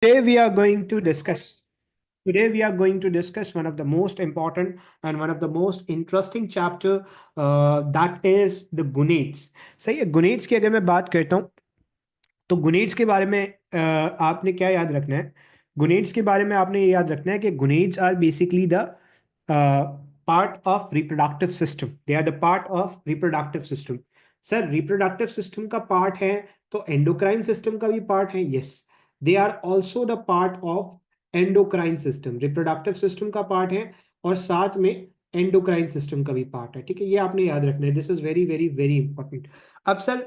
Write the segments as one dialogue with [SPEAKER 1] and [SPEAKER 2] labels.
[SPEAKER 1] Today we are going to discuss. Today we are going to discuss one of the most important and one of the most interesting chapter that is the गुणिज. सही है. गुणिज की अगर मैं बात करता हूँ तो गुणिज के बारे में आपने क्या याद रखना है. गुणिज के बारे में आपने ये याद रखना है कि gonads are basically the part of reproductive system. They are the part of reproductive system. Sir reproductive system का पार्ट है तो एंडोक्राइन सिस्टम का भी पार्ट है. Yes, they are also the part of endocrine system. Reproductive system का part है और साथ में एंडोक्राइन सिस्टम का भी पार्ट है. ठीक है, ये आपने याद रखना है. This is very very very important. अब sir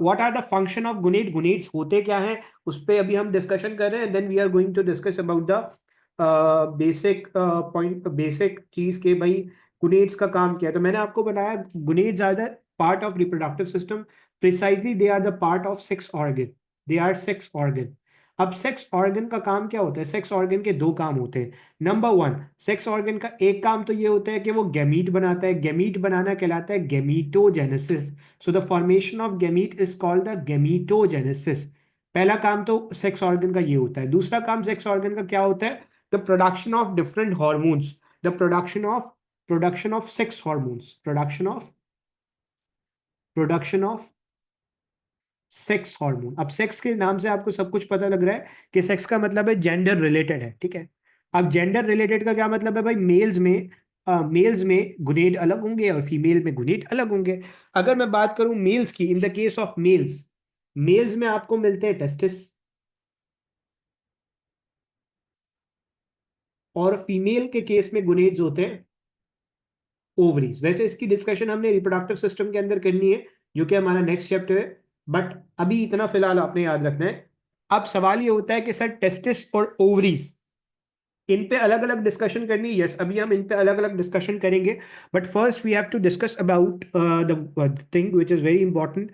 [SPEAKER 1] what are the function of gonads. Gonads होते क्या हैं उस पे अभी हम डिस्कशन कर रहे हैं. Then we are going to discuss about the basic point, basic चीज के भाई गुणिज का काम क्या है. तो मैंने आपको बताया gonads are the part of reproductive system. Precisely they are the part of sex organ. They are sex organ. अब सेक्स ऑर्गन का काम क्या होता है. सेक्स ऑर्गन के दो काम होते हैं. नंबर वन, सेक्स ऑर्गन का एक काम तो ये होता है कि वो गैमीट बनाता है. गैमीट बनाना कहलाता है gametogenesis. So the formation of gamete is called the gametogenesis. पहला काम तो सेक्स ऑर्गन का ये होता है. दूसरा काम सेक्स ऑर्गन का क्या होता है. The production of different hormones. The production of sex hormones. Production of sex hormone. अब सेक्स के नाम से आपको सब कुछ पता लग रहा है कि सेक्स का मतलब है जेंडर रिलेटेड है. ठीक है, अब जेंडर रिलेटेड का क्या मतलब है भाई. मेल्स में गुनेड अलग होंगे और फीमेल में गुनेड अलग होंगे. अगर मैं बात करूं मेल्स की, in the case of males, males में आपको मिलते हैं टेस्टिस और फीमेल के केस में गुनेड्स होते हैं ओवरीज. वैसे इसकी डिस्कशन हमने रिप्रोडक्टिव सिस्टम के अंदर करनी है जो कि हमारा नेक्स्ट चैप्टर है. बट अभी इतना फिलहाल आपने याद रखना है. अब सवाल ये होता है कि सर टेस्टिस और ओवरीज इन पे अलग अलग डिस्कशन करनी है. यस, अभी हम इन पे अलग अलग डिस्कशन करेंगे. But first we have to discuss about the thing which is very important,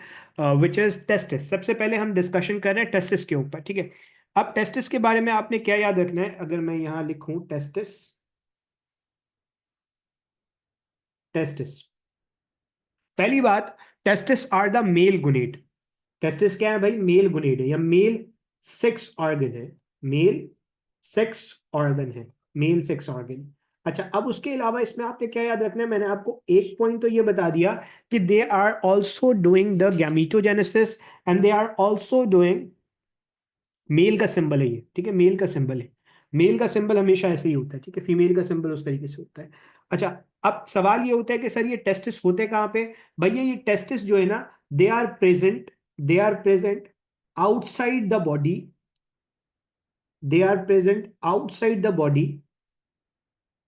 [SPEAKER 1] which is testis. सबसे पहले हम डिस्कशन कर रहे हैं टेस्टिस के ऊपर. ठीक है, अब टेस्टिस के बारे में आपने क्या याद रखना है. अगर मैं यहां लिखूं टेस्टिस, टेस्टिस, पहली बात, testis are the male gonad. Testis क्या है भाई. मेल गुनेड है या मेल सेक्स ऑर्गन है. मेल सेक्स ऑर्गन है. Male sex organ. अच्छा, अब उसके अलावा इसमें आपने क्या याद रखना है. मैंने आपको एक पॉइंट तो ये बता दिया कि they are also doing the gametogenesis and they are also doing. Male का सिंबल है ये. ठीक है, मेल का सिंबल है. मेल का सिंबल हमेशा ऐसे ही होता है. ठीक है, फीमेल का सिंबल उस तरीके से होता है. अच्छा, अब सवाल ये होता है कि सर ये टेस्टिस होते कहाँ पे. भैया ये टेस्टिस जो है ना, they are present, they are present outside the body. They are present outside the body.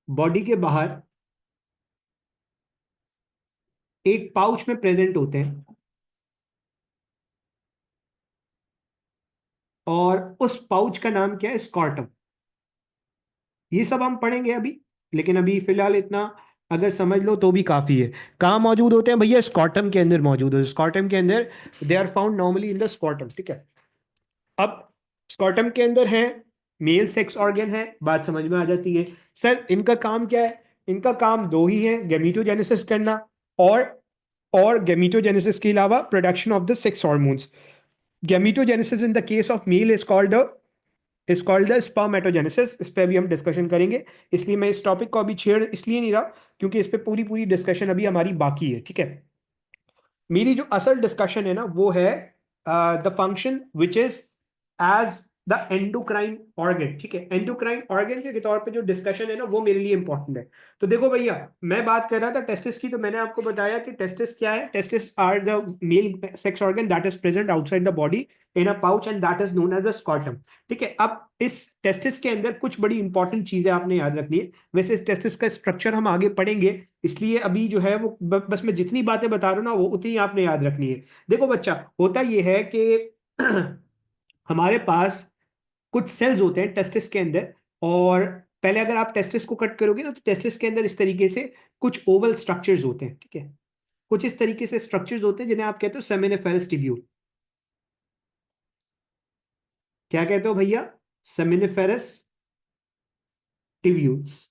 [SPEAKER 1] Body के बाहर एक पाउच में प्रेजेंट होते हैं और उस पाउच का नाम क्या है. स्कॉर्टम. ये सब हम पढ़ेंगे अभी, लेकिन अभी फिलहाल इतना अगर समझ लो तो भी काफी है. कहाँ मौजूद होते हैं भैया. स्कॉर्टम के अंदर मौजूद है. स्कॉर्टम के अंदर they are found normally in the scrotum. ठीक है, अब स्कॉर्टम के अंदर है, मेल सेक्स ऑर्गन है, बात समझ में आ जाती है. सर इनका काम क्या है. इनका काम दो ही है, गैमीटोजेनेसिस करना और गैमीटोजेनेसिस के अलावा production of the sex hormones. Gametogenesis in the case of male is called the spermatogenesis. इस पे अभी हम डिस्कशन करेंगे. इसलिए मैं इस टॉपिक को अभी छेड़ इसलिए नहीं रहा क्योंकि इस पे पूरी पूरी डिस्कशन अभी हमारी बाकी है. ठीक है, मेरी जो असल डिस्कशन है ना वो है the function which is as the endocrine organ. ठीक है, एंडोक्राइन ऑर्गन के तौर पे जो डिस्कशन है ना वो मेरे लिए इंपॉर्टेंट है. तो देखो भैया, मैं बात कर रहा था टेस्टिस की. तो मैंने आपको बताया कि टेस्टिस क्या है. Testis are the male sex organ that is present outside the body in a pouch and that is known as a scrotum. ठीक है, अब इस टेस्टिस के अंदर कुछ बड़ी इंपॉर्टेंट चीजें आपने याद रखनी है. वैसे इस टेस्टिस का स्ट्रक्चर हम आगे पढ़ेंगे, इसलिए अभी जो है वो बस मैं जितनी बातें बता रहा हूँ ना वो उतनी आपने याद रखनी है. देखो बच्चा, होता ये है कि हमारे पास कुछ सेल्स होते हैं टेस्टिस के अंदर. और पहले अगर आप टेस्टिस को कट करोगे ना तो टेस्टिस के अंदर इस तरीके से कुछ ओवल स्ट्रक्चर्स होते हैं. ठीक है, कुछ इस तरीके से स्ट्रक्चर्स होते हैं जिन्हें आप कहते हो सेमिनिफेरस टिब्यूल. क्या कहते हो भैया. Seminiferous tubules.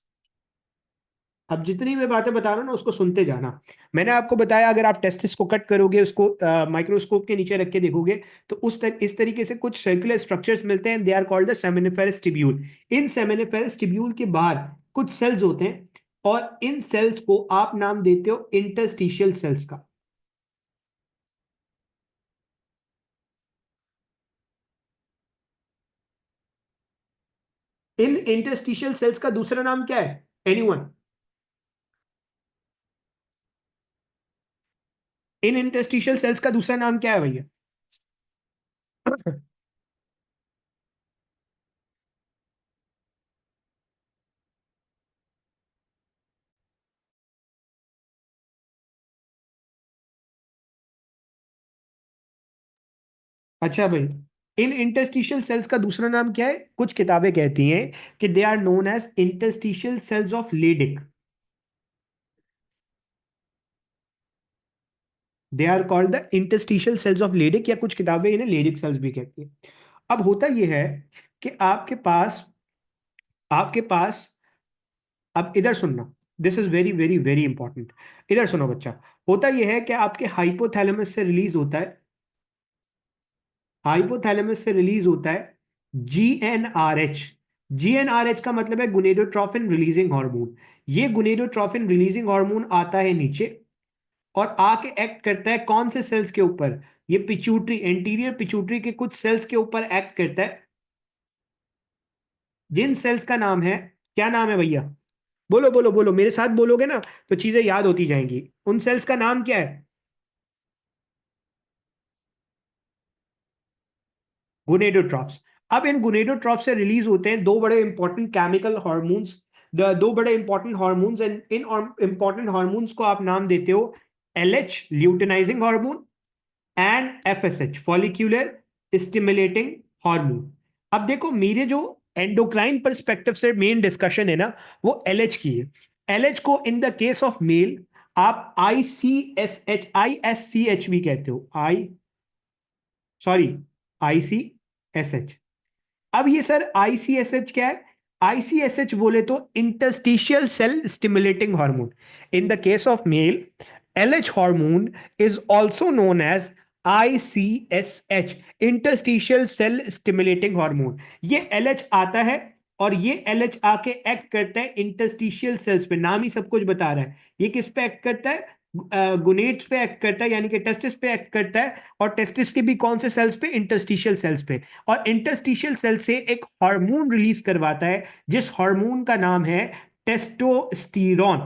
[SPEAKER 1] अब जितनी मैं बातें बता रहा हूँ ना उसको सुनते जाना। मैंने आपको बताया अगर आप टेस्टिस को कट करोगे, उसको माइक्रोस्कोप के नीचे रख के देखोगे, तो इस तरीके से कुछ सर्कुलर स्ट्रक्चर्स मिलते हैं, they are called the seminiferous tubule. इन सेमिनिफेरस टिब्यूल के बाहर कुछ सेल्स होते हैं, और इन सेल्स को आप नाम देते हो इंटरस्टिशियल सेल्स का। इन इंटरस्टिशियल सेल्स का दूसरा नाम क्या है? एनीवन? इन इंटरस्टिशियल सेल्स का दूसरा नाम क्या है भैया? अच्छा भाई, इन इंटरस्टिशियल सेल्स का दूसरा नाम क्या है? कुछ किताबें कहती हैं कि they are known as interstitial cells of Leydig. They are called the interstitial cells of Leydig, या कुछ किताबें इन्हें लेडिक सेल्स भी कहती हैं। अब होता यह है कि आपके पास अब इधर सुनना, this is very very very important. इधर सुनो बच्चा। होता यह है कि आपके हाइपोथैलेमस से रिलीज होता है, हाइपोथैलेमस से रिलीज होता है जीएनआरएच। जीएनआरएच का मतलब है गुनेडोट्रोफिन रिलीजिंग हार्मोन। ये गुनेडोट्रोफिन रिलीजिंग हार्मोन आता है नीचे, और आके एक्ट करता है कौन से सेल्स के ऊपर? ये पिट्यूटरी, एंटीरियर पिट्यूटरी के कुछ सेल्स के ऊपर एक्ट करता है, जिन सेल्स का नाम है, क्या नाम है भैया? बोलो बोलो बोलो, मेरे साथ बोलोगे ना तो चीजें याद होती जाएंगी। उन सेल्स का नाम क्या है? गुनेडोट्रॉफ्स। अब इन गुनेडोट्रॉफ से रिलीज होते हैं दो बड़े इंपॉर्टेंट केमिकल हार्मोन्स, दो बड़े इंपॉर्टेंट हार्मोन्स। इन इंपॉर्टेंट हार्मोन्स को आप नाम देते हो LH luteinizing hormone and FSH follicular stimulating hormone. अब देखो, मेरे जो एंडोक्राइन परस्पेक्टिव से मेन डिस्कशन है ना, वो एलएच की है। एलएच को इन द केस ऑफ मेल आप आईसीएसएच भी कहते हो, आई, सॉरी, आईसीएसएच। अब ये सर आईसीएसएच क्या है? आईसीएसएच बोले तो interstitial cell stimulating hormone. In the case of male, LH hormone is also known as ICSH, interstitial cell stimulating hormone. ये एलएच आता है, और ये एलएच आके एक्ट करता है इंटरस्टिशियल सेल्स पे, नाम ही सब कुछ बता रहा है। ये किस पे एक्ट करता है? गुनेट्स पे एक्ट करता है, यानी कि टेस्टिस पे एक्ट करता है। और टेस्टिस के भी कौन से सेल्स पे? इंटरस्टिशियल सेल्स पे। और इंटरस्टिशियल सेल से एक हार्मोन रिलीज करवाता है, जिस हार्मोन का नाम है टेस्टोस्टेरोन।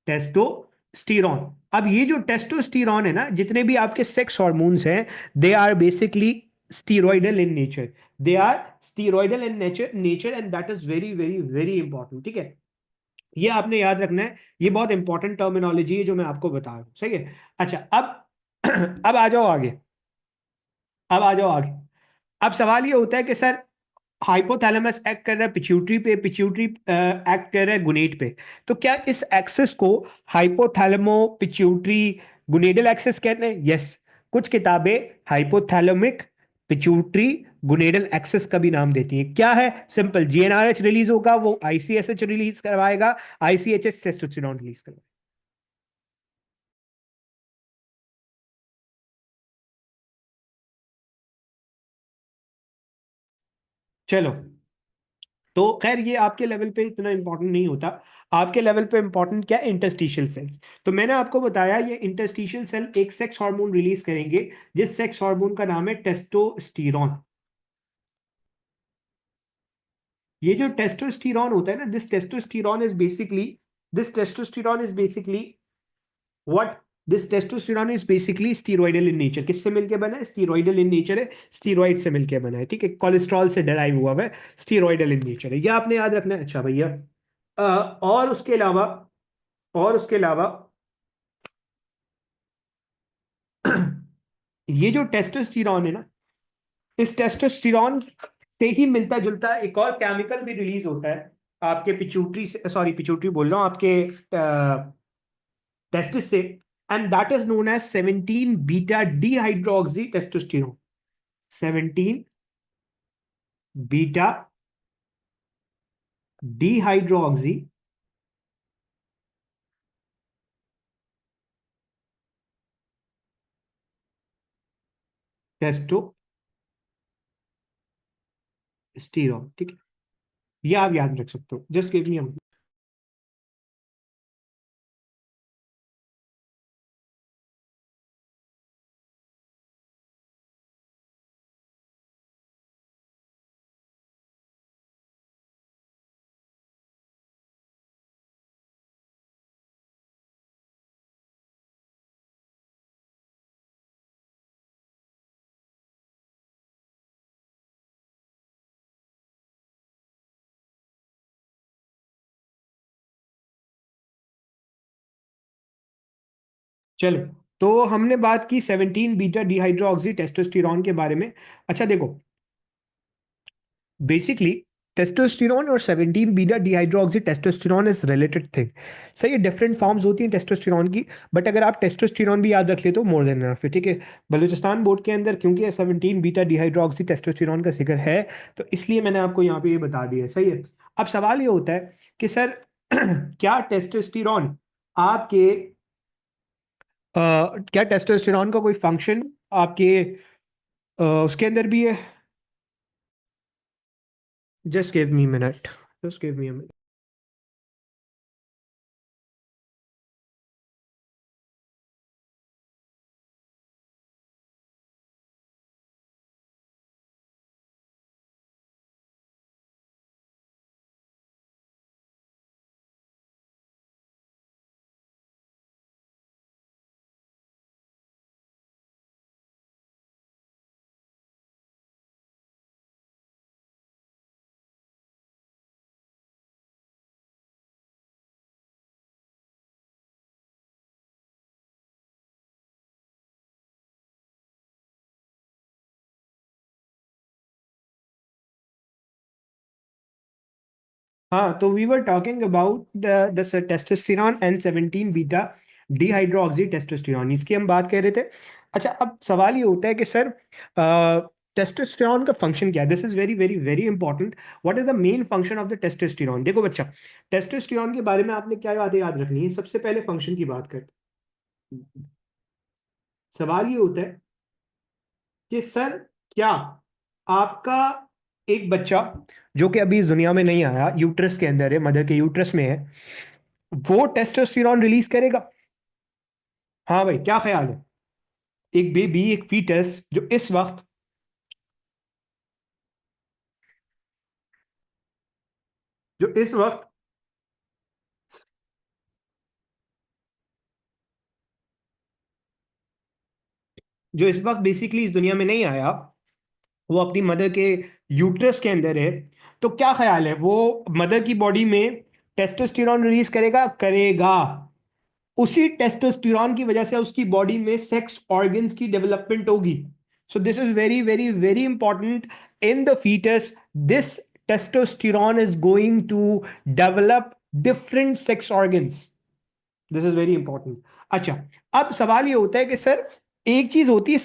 [SPEAKER 1] टेस्टोस्टेरोन। अब ये जो टेस्टोस्टेरोन है ना, जितने भी आपके सेक्स हार्मोन्स हैं, they are basically steroidal in nature. They are steroidal in nature and that is very very very important. ठीक है, ये आपने याद रखना है। ये बहुत इंपॉर्टेंट टर्मिनोलॉजी है जो मैं आपको बता रहा हूं, सही है। अच्छा, अब अब आ जाओ आगे। अब आ जाओ आगे। अब सवाल ये होता है कि सर, हाइपोथैलेमस एक्ट कर रहा है पिट्यूटरी पे, पिट्यूटरी एक्ट कर रहा है गुनेट पे, तो क्या इस एक्सेस को हाइपोथैलेमो पिट्यूटरी गुनेडल एक्सेस कहते हैं? यस। कुछ किताबें हाइपोथैलेमिक पिट्यूटरी गुनेडल एक्सेस का भी नाम देती हैं। क्या है? सिंपल, जीएनआरएच रिलीज होगा, वो आईसीएसएच रिलीज करवाएगा, आईसीएचएस टेस्टोस्टेरोन रिलीज करवाएगा। चलो, तो खैर ये आपके लेवल पे इतना इंपॉर्टेंट नहीं होता। आपके लेवल पे इंपॉर्टेंट क्या है? Interstitial cells. तो मैंने आपको बताया ये इंटरस्टिशियल सेल एक सेक्स हार्मोन रिलीज करेंगे, जिस सेक्स हार्मोन का नाम है टेस्टोस्टेरोन। ये जो टेस्टोस्टेरोन होता है ना, this testosterone is basically what, this testosterone is basically steroidal in nature. किससे मिलके बना है? स्टीरॉयडल इन नेचर है, स्टीरॉयड से मिलके बना है। ठीक है, कोलेस्ट्रॉल से डराइव हुआ है, स्टीरॉयडल इन नेचर है, ये आपने याद रखना है। अच्छा भैया, और उसके अलावा, और उसके अलावा ये जो टेस्टोस्टेरोन है ना, इस टेस्टोस्टेरोन से ही मिलता जुलता एक और केमिकल भी रिलीज होता है आपके पिट्यूटरी से, सॉरी पिट्यूटरी बोल रहा हूं, आपके टेस्टिस से, and that is known as 17 beta dihydroxy testosterone. 17 beta dihydroxy testosterone, ठीक है, ये आप याद रख सकते हो, जस्ट गिव मी। चलो, तो हमने बात की 17 बीटा डिहाइड्रोक्सी टेस्टोस्टेरॉन के बारे में। अच्छा देखो, बेसिकली टेस्टोस्टेरॉन और 17 beta dihydroxy testosterone is related thing. सही है, डिफरेंट फॉर्म्स होती हैं टेस्टोस्टेरॉन की, बट अगर आप टेस्टोस्टेरॉन भी याद रख ले तो मोर देन एनफ है, ठीक है। बलूचिस्तान बोर्ड के अंदर क्योंकि 17 बीटा डिहाइड्रोक्सी टेस्टोस्टेरॉन का जिक्र है, तो इसलिए मैंने आपको यहाँ पे ये बता दिया है। सही है। अब सवाल ये होता है कि सर क्या टेस्टोस्टेरॉन आपके क्या टेस्टोस्टेरॉन का कोई फंक्शन आपके उसके अंदर भी है? Just give me minute, just give me. हाँ, तो we were talking about the testosterone and 17 beta dihydroxy testosterone, इसकी हम बात कर रहे थे। अच्छा, अब सवाल ये होता है कि सर टेस्टोस्टेरॉन का फंक्शन क्या है? This is very very very important. What is the main function of the testosterone? देखो बच्चा, टेस्टोस्टेरॉन के बारे में आपने क्या बातें याद रखनी है? सबसे पहले फंक्शन की बात करते हैं। सवाल ये होता है कि सर क्या आपका एक बच्चा जो कि अभी इस दुनिया में नहीं आया, यूट्रस के अंदर है, मदर के यूट्रस में है, वो टेस्टोस्टेरॉन रिलीज करेगा? हाँ भाई, क्या ख्याल है? एक बेबी, एक फीटस जो इस वक्त जो इस वक्त बेसिकली इस दुनिया में नहीं आया, वो अपनी मदर के यूट्रस के अंदर है, तो क्या ख्याल है वो मदर की बॉडी में टेस्टोस्टेरॉन रिलीज करेगा? करेगा। उसी टेस्टोस्टेरॉन की वजह से उसकी बॉडी में सेक्स ऑर्गन्स की डेवलपमेंट होगी। So this is very very very important in the foetus. This testosterone is going to develop different sex organs. This is very important. अच्छा, अब सवाल ये होता है कि सर एक चीज होती है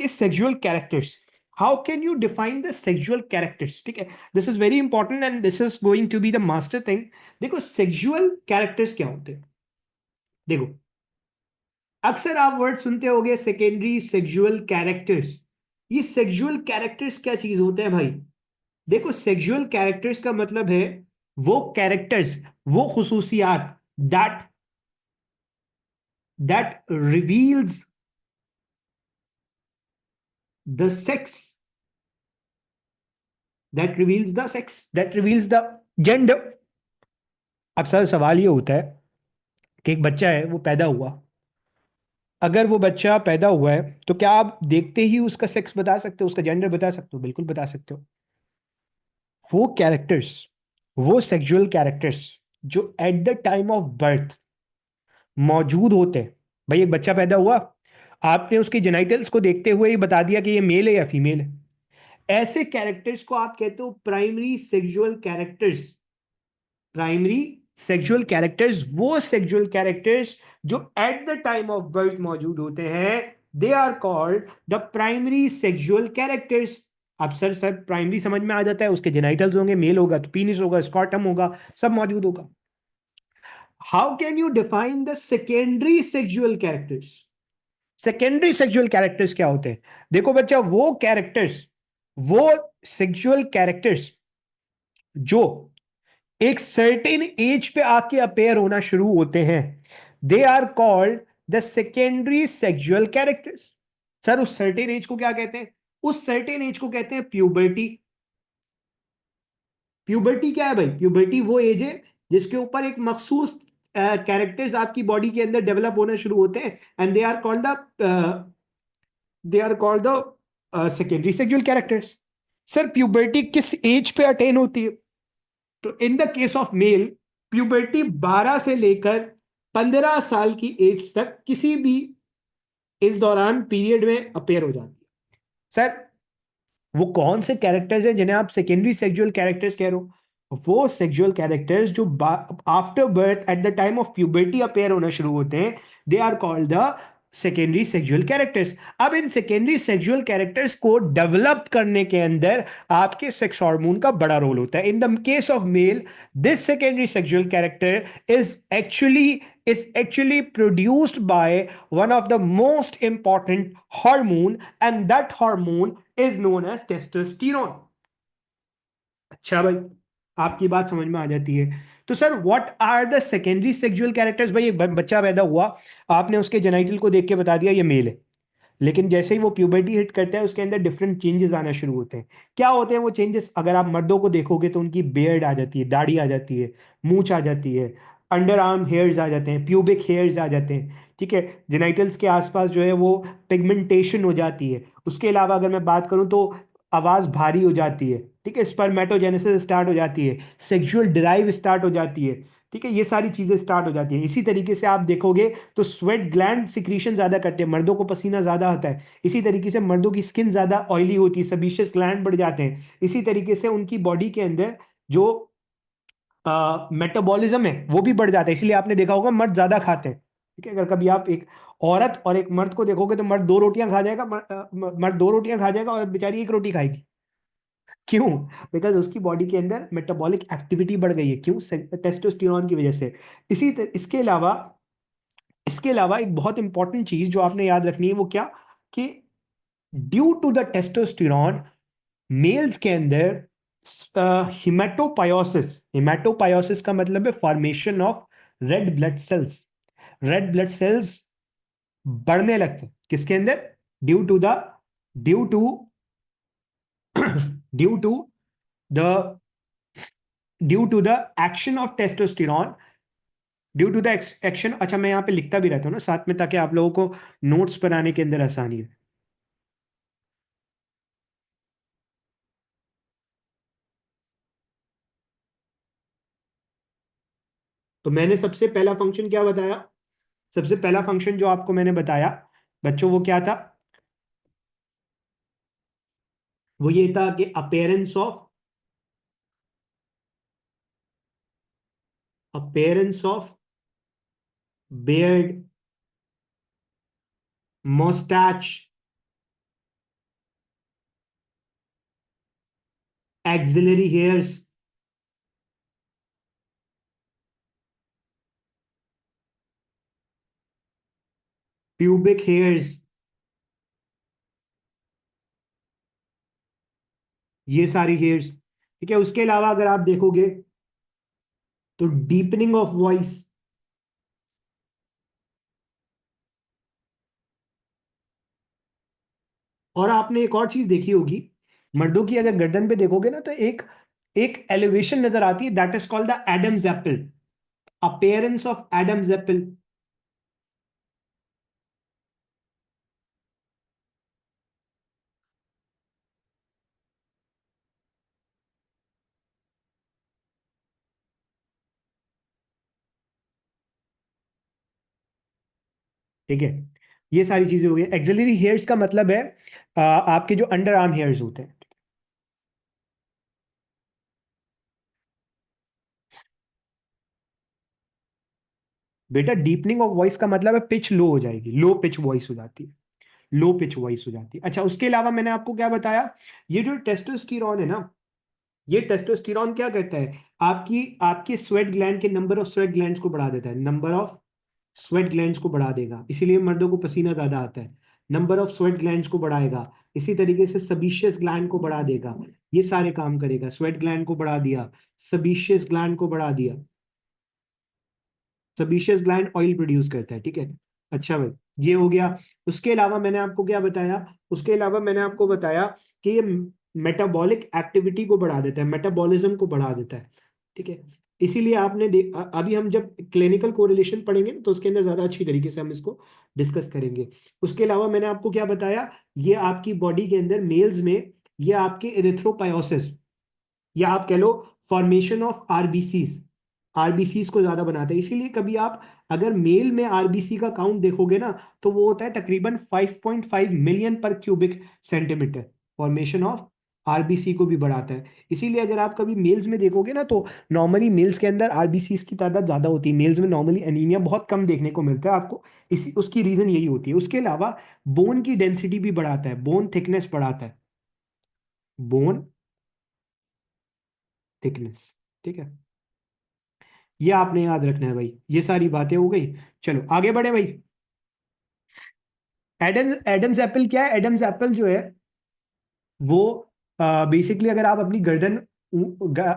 [SPEAKER 1] sexual characters. How can you define the sexual characters? ठीक है, this is very important and this is going to be the master thing. देखो, सेक्सुअल कैरेक्टर्स क्या होते हैं? देखो, अक्सर आप वर्ड सुनते होंगे सेकेंडरी सेक्सुअल कैरेक्टर्स। ये सेक्सुअल कैरेक्टर्स क्या चीज होते हैं भाई? देखो, सेक्सुअल कैरेक्टर्स का मतलब है वो कैरेक्टर्स, वो खुसूसियात that that reveals the sex, that reveals the gender. अब सर सवाल ये होता है कि एक बच्चा है, वो पैदा हुआ, अगर वो बच्चा पैदा हुआ है तो क्या आप देखते ही उसका सेक्स बता सकते हो, उसका जेंडर बता सकते हो? बिल्कुल बता सकते हो। वो कैरेक्टर्स, वो सेक्सुअल कैरेक्टर्स जो at the time of birth मौजूद होते हैं। भाई, एक बच्चा पैदा हुआ, आपने उसके जेनाइटल्स को देखते हुए ही बता दिया कि ये मेल है या फीमेल है। ऐसे कैरेक्टर्स को आप कहते हो primary sexual characters. Primary sexual characters, वो सेक्सुअल कैरेक्टर्स जो at the time of birth मौजूद होते हैं, they are called the primary sexual characters. अब सर प्राइमरी समझ में आ जाता है, उसके जेनाइटल्स होंगे, मेल होगा तो पीनिस होगा, स्कॉटम होगा, सब मौजूद होगा। How can you define the secondary sexual characters? Secondary sexual characters क्या होते हैं? देखो बच्चा, वो सेक्सुअल कैरेक्टर्स जो एक सर्टेन एज पे आके अपेयर होना शुरू होते हैं, they are called the secondary sexual characters. Sir उस सर्टेन एज को क्या कहते हैं? उस सर्टेन एज को कहते हैं प्यूबर्टी। प्यूबर्टी क्या है भाई? प्यूबर्टी वो एज है जिसके ऊपर एक मखसूस कैरेक्टर्स आपकी बॉडी के अंदर डेवलप होना शुरू होते हैं, and they are called the secondary sexual characters. Sir puberty किस एज पे अटेन होती है? तो in the case of male, puberty 12 से लेकर 15 साल की एज तक किसी भी इस दौरान पीरियड में अपेयर हो जाती है। सर वो कौन से कैरेक्टर्स हैं जिन्हें आप सेकेंडरी सेक्सुअल कैरेक्टर्स कह रहे हो? वो सेक्सुअल कैरेक्टर्स जो after birth at the time of puberty appear होना शुरू होते हैं, they are called the secondary sexual characters. अब इन सेकेंडरी सेक्सुअल कैरेक्टर्स को डेवलप करने के अंदर आपके सेक्स हार्मोन का बड़ा रोल होता है। इन the case of mail, this secondary sexual character is actually produced by one of the most important hormone, and that hormone is known as testosterone। अच्छा भाई, आपकी बात समझ में आ जाती है। तो sir what are the secondary sexual characters? भाई एक बच्चा पैदा हुआ, आपने उसके जेनाइटल को देख के बता दिया ये मेल है, लेकिन जैसे ही वो प्यूबर्टी हिट करता है उसके अंदर डिफरेंट चेंजेस आना शुरू होते हैं। क्या होते हैं वो चेंजेस? अगर आप मर्दों को देखोगे तो उनकी बियर्ड आ जाती है, दाढ़ी आ जाती है, मूंछ आ जाती है, अंडर आर्म हेयर्स आ जाते हैं, प्यूबिक हेयर्स आ जाते हैं, ठीक है। जेनाइटल्स के आसपास जो है वो पिगमेंटेशन हो जाती है। उसके अलावा अगर मैं बात करूं तो आवाज भारी हो जाती है, ठीक है। स्पर्मेटोजेनेसिस स्टार्ट हो जाती है, सेक्सुअल ड्राइव स्टार्ट हो जाती है, ठीक है। ये सारी चीजें स्टार्ट हो जाती हैं। इसी तरीके से आप देखोगे तो स्वेट ग्लैंड सिक्रीशन ज्यादा करते हैं, मर्दों को पसीना ज्यादा आता है। इसी तरीके से मर्दों की स्किन ज्यादा ऑयली होती है, सेबेशियस ग्लैंड बढ़ जाते हैं। इसी तरीके से उनकी बॉडी के अंदर जो मेटाबॉलिज्म है वो भी बढ़ जाता है। इसलिए आपने देखा होगा मर्द ज्यादा खाते हैं, ठीक है। अगर कभी आप एक औरत और एक मर्द को देखोगे तो मर्द दो रोटियां खा जाएगा, मर्द दो रोटियां खा जाएगा और बेचारी एक रोटी खाएगी। क्यों? बिकॉज उसकी बॉडी के अंदर मेटाबॉलिक एक्टिविटी बढ़ गई है। क्यों? टेस्टोस्टेरोन की वजह से। इसके अलावा एक बहुत इंपॉर्टेंट चीज जो आपने याद रखनी है वो क्या, कि due to the testosterone males के अंदर हिमेटोपायोसिस का मतलब है formation of red blood cells. Red blood cells बढ़ने लगते हैं किसके अंदर? Due to the due to due to the due to the action of testosterone, due to the action. अच्छा मैं यहाँ पे लिखता भी रहता हूँ ना साथ में, ताकि आप लोगों को नोट्स बनाने के अंदर आसानी है। तो मैंने सबसे पहला फंक्शन क्या बताया? सबसे पहला फंक्शन जो आपको मैंने बताया बच्चों वो क्या था? वो ये था कि appearance of beard, mustache, axillary hairs, pubic hairs, ये सारी हेयर्स, ठीक है। उसके अलावा अगर आप देखोगे तो डीपनिंग ऑफ वॉइस, और आपने एक और चीज देखी होगी, मर्दों की अगर गर्दन पे देखोगे ना तो एक एक एलिवेशन नजर आती है, that is called the Adam's apple. Appearance of Adam's apple. ठीक है, ये सारी चीजें हो गई। एक्सिलरी हेयर्स का मतलब है आपके जो अंडर आर्म हेयर्स होते हैं। बेटा डीपनिंग ऑफ वॉइस का मतलब है पिच लो हो जाएगी, लो पिच वॉइस हो जाती है, लो पिच वॉइस हो जाती है। अच्छा उसके अलावा मैंने आपको क्या बताया, ये जो टेस्टोस्टेरोन है ना, ये टेस्टोस्टेरोन क्या करता है, आपकी आपकी स्वेट ग्लैंड के नंबर ऑफ स्वेट ग्लैंड्स को बढ़ा देता है, नंबर ऑफ स्वेट ग्लैंड्स को बढ़ा देगा, इसीलिए मर्दों को पसीना ज्यादा आता है। नंबर ऑफ स्वेट ग्लैंड्स को बढ़ाएगा, इसी तरीके से सबीशियस ग्लैंड को बढ़ा देगा। ये सारे काम करेगा। स्वेट ग्लैंड को बढ़ा दिया, सबीशियस ग्लैंड को बढ़ा दिया। सबीशियस ग्लैंड ऑयल प्रोड्यूस करता है, ठीक है। अच्छा भाई, ये हो गया। उसके अलावा मैंने आपको क्या बताया, उसके अलावा मैंने आपको बताया कि ये मेटाबॉलिक एक्टिविटी को बढ़ा देता है, मेटाबॉलिज्म को बढ़ा देता है, ठीक है। इसीलिए आपने अभी हम जब क्लिनिकल कोरिलेशन पढ़ेंगे तो उसके अंदर ज्यादा अच्छी तरीके से हम इसको डिस्कस करेंगे। उसके अलावा मैंने आपको क्या बताया, ये आपकी बॉडी के अंदर मेल्स में ये आपके एरिथ्रोपायोसिस, या आप कह लो फॉर्मेशन ऑफ आरबीसीज, आरबीसीज को ज्यादा बनाता है। इसीलिए कभी आप अगर मेल में आरबीसी का काउंट देखोगे ना, तो वो होता है तकरीबन 5.5 मिलियन पर cubic centimetre. Formation of RBC को भी बढ़ाता है। इसीलिए अगर आप कभी मेल्स में देखोगे ना, तो नॉर्मली मेल्स के अंदर आरबीसी की तादाद ज्यादा होती है। मेल्स में नॉर्मली एनीमिया बहुत कम देखने को मिलता है आपको, इसी उसकी रीजन यही होती है। उसके अलावा बोन की डेंसिटी भी बढ़ाता है, बोन थिकनेस बढ़ाता है, बोन थिकनेस, ठीक है। ये आपने याद रखना है भाई, ये सारी बातें हो गई। चलो आगे बढ़े भाई। एडम्स एप्पल क्या है? एडम्स एप्पल जो है वो बेसिकली अगर आप अपनी गर्दन,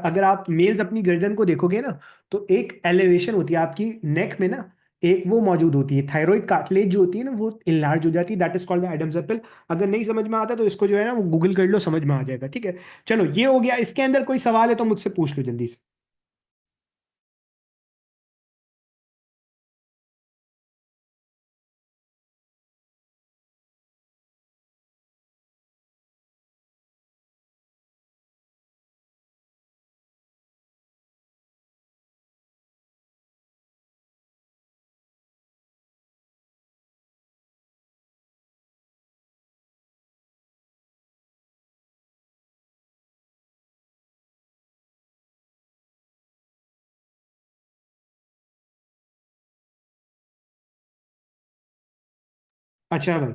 [SPEAKER 1] अगर आप मेल्स अपनी गर्दन को देखोगे ना, तो एक एलिवेशन होती है आपकी नेक में ना, एक वो मौजूद होती है, थायराइड कार्टिलेज जो होती है ना, वो इनलार्ज हो जाती है। That is called the Adam's apple. अगर नहीं समझ में आता तो इसको जो है ना वो गूगल कर लो, समझ में आ जाएगा, ठीक है। चलो ये हो गया। इसके अंदर कोई सवाल है तो मुझसे पूछ लो जल्दी से। अच्छा भाई,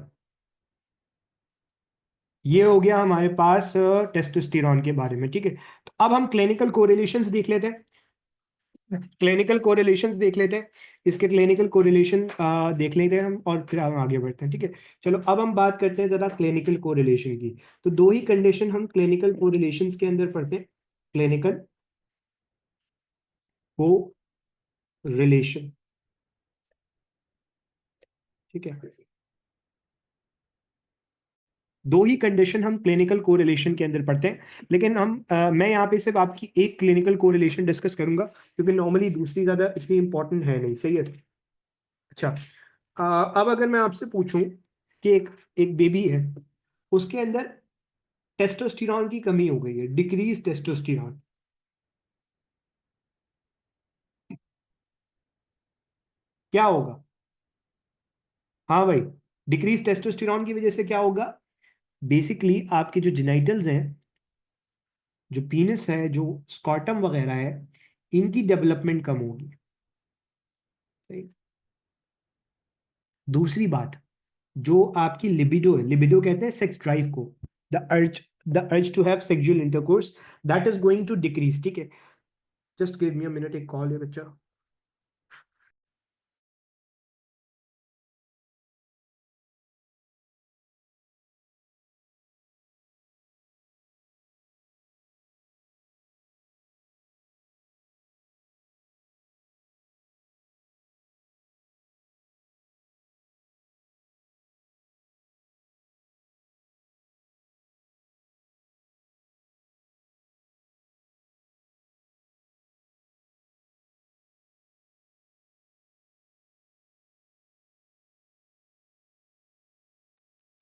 [SPEAKER 1] ये हो गया हमारे पास टेस्टोस्टेरॉन के बारे में, ठीक है। तो अब हम क्लिनिकल कोरिलेशंस देख लेते हैं। क्लिनिकल कोरिलेशंस देख लेते हैं, इसके क्लिनिकल कोरिलेशन देख लेते हैं हम, और फिर हम आगे बढ़ते हैं, ठीक है। चलो अब हम बात करते हैं जरा क्लिनिकल कोरिलेशन की। तो दो ही कंडीशन हम क्लिनिकल कोरिलेशंस के अंदर पढ़ते हैं। क्लिनिकल को रिलेशन, ठीक है। दो ही कंडीशन हम क्लिनिकल कोरिलेशन के अंदर पढ़ते हैं, लेकिन मैं यहाँ पे सिर्फ आपकी एक क्लिनिकल कोरिलेशन डिस्कस करूंगा, क्योंकि नॉर्मली दूसरी ज्यादा इतनी इंपॉर्टेंट है नहीं, सही है। अच्छा, अब अगर मैं आपसे पूछूं कि एक एक बेबी है, उसके अंदर टेस्टोस्टेरॉन की कमी हो गई है, डिक्रीज टेस्टोस्टेरॉन, क्या होगा? हाँ भाई, डिक्रीज टेस्टोस्टेरॉन की वजह से क्या होगा? बेसिकली आपके जो जेनाइटल्स हैं, जो पीनिस है, जो स्कॉटम वगैरह है, इनकी डेवलपमेंट कम होगी, सही। दूसरी बात, जो आपकी लिबिडो है, लिबिडो कहते हैं सेक्स ड्राइव को, the urge to have sexual intercourse, that is going to decrease, ठीक है। Just give me a minute, एक कॉल है बच्चा।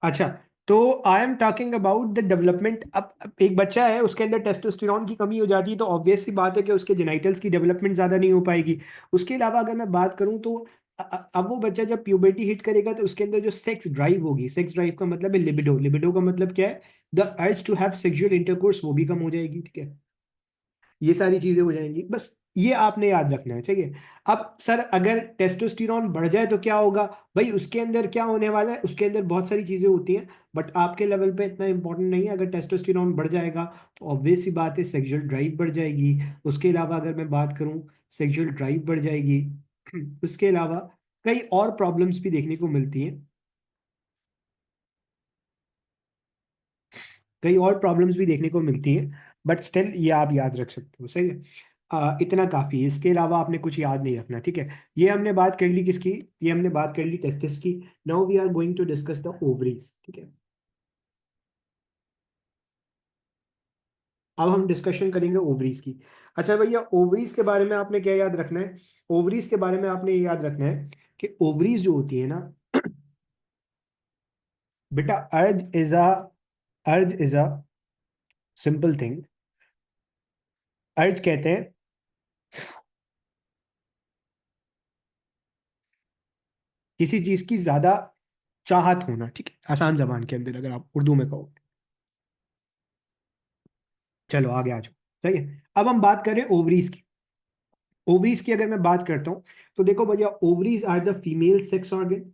[SPEAKER 1] अच्छा, तो I am talking about the development. अब एक बच्चा है, उसके अंदर टेस्टोस्टेरॉन की कमी हो जाती है, तो ऑब्वियस सी बात है कि उसके जेनाइटल्स की डेवलपमेंट ज्यादा नहीं हो पाएगी। उसके अलावा अगर मैं बात करूं तो अब वो बच्चा जब प्यूबर्टी हिट करेगा, तो उसके अंदर जो सेक्स ड्राइव होगी, सेक्स ड्राइव का मतलब है लिबिडो, लिबिडो का मतलब क्या है? The urge to have sexual intercourse, वो भी कम हो जाएगी, ठीक है। ये सारी चीजें हो जाएंगी, बस ये आपने याद रखना है, ठीक है। अब सर अगर टेस्टोस्टेरॉन बढ़ जाए तो क्या होगा? भाई उसके अंदर क्या होने वाला है, उसके अंदर बहुत सारी चीजें होती हैं, बट आपके लेवल पे इतना इंपॉर्टेंट नहीं है। अगर टेस्टोस्टेरॉन बढ़ जाएगा तो ऑब्वियस सी बात है सेक्सुअल ड्राइव बढ़ जाएगी। उसके अलावा अगर मैं बात करूं, सेक्सुअल ड्राइव बढ़ जाएगी। उसके अलावा कई और प्रॉब्लम्स भी देखने को मिलती हैं, कई और प्रॉब्लम्स भी देखने को मिलती हैं, बट स्टिल ये आप याद रख सकते हो, सही है। इतना काफी है, इसके अलावा आपने कुछ याद नहीं रखना, ठीक है। ये हमने बात कर ली किसकी, ये हमने बात कर ली टेस्टिस की। Now we are going to discuss the ovaries, ठीक है। अब हम डिस्कशन करेंगे ओवरीज की। अच्छा भैया, ओवरीज के बारे में आपने क्या याद रखना है, ओवरीज के बारे में आपने ये याद रखना है कि ओवरीज जो होती है ना, बेटा अर्ज इज अ सिंपल थिंग। अर्ज कहते हैं किसी चीज की ज्यादा चाहत होना, ठीक है, आसान जबान के अंदर अगर आप उर्दू में कहो। चलो आगे आ जाओ, सही है। अब हम बात करें ओवरीज की। ओवरीज की अगर मैं बात करता हूं, तो देखो भैया, ovaries are the female sex organ.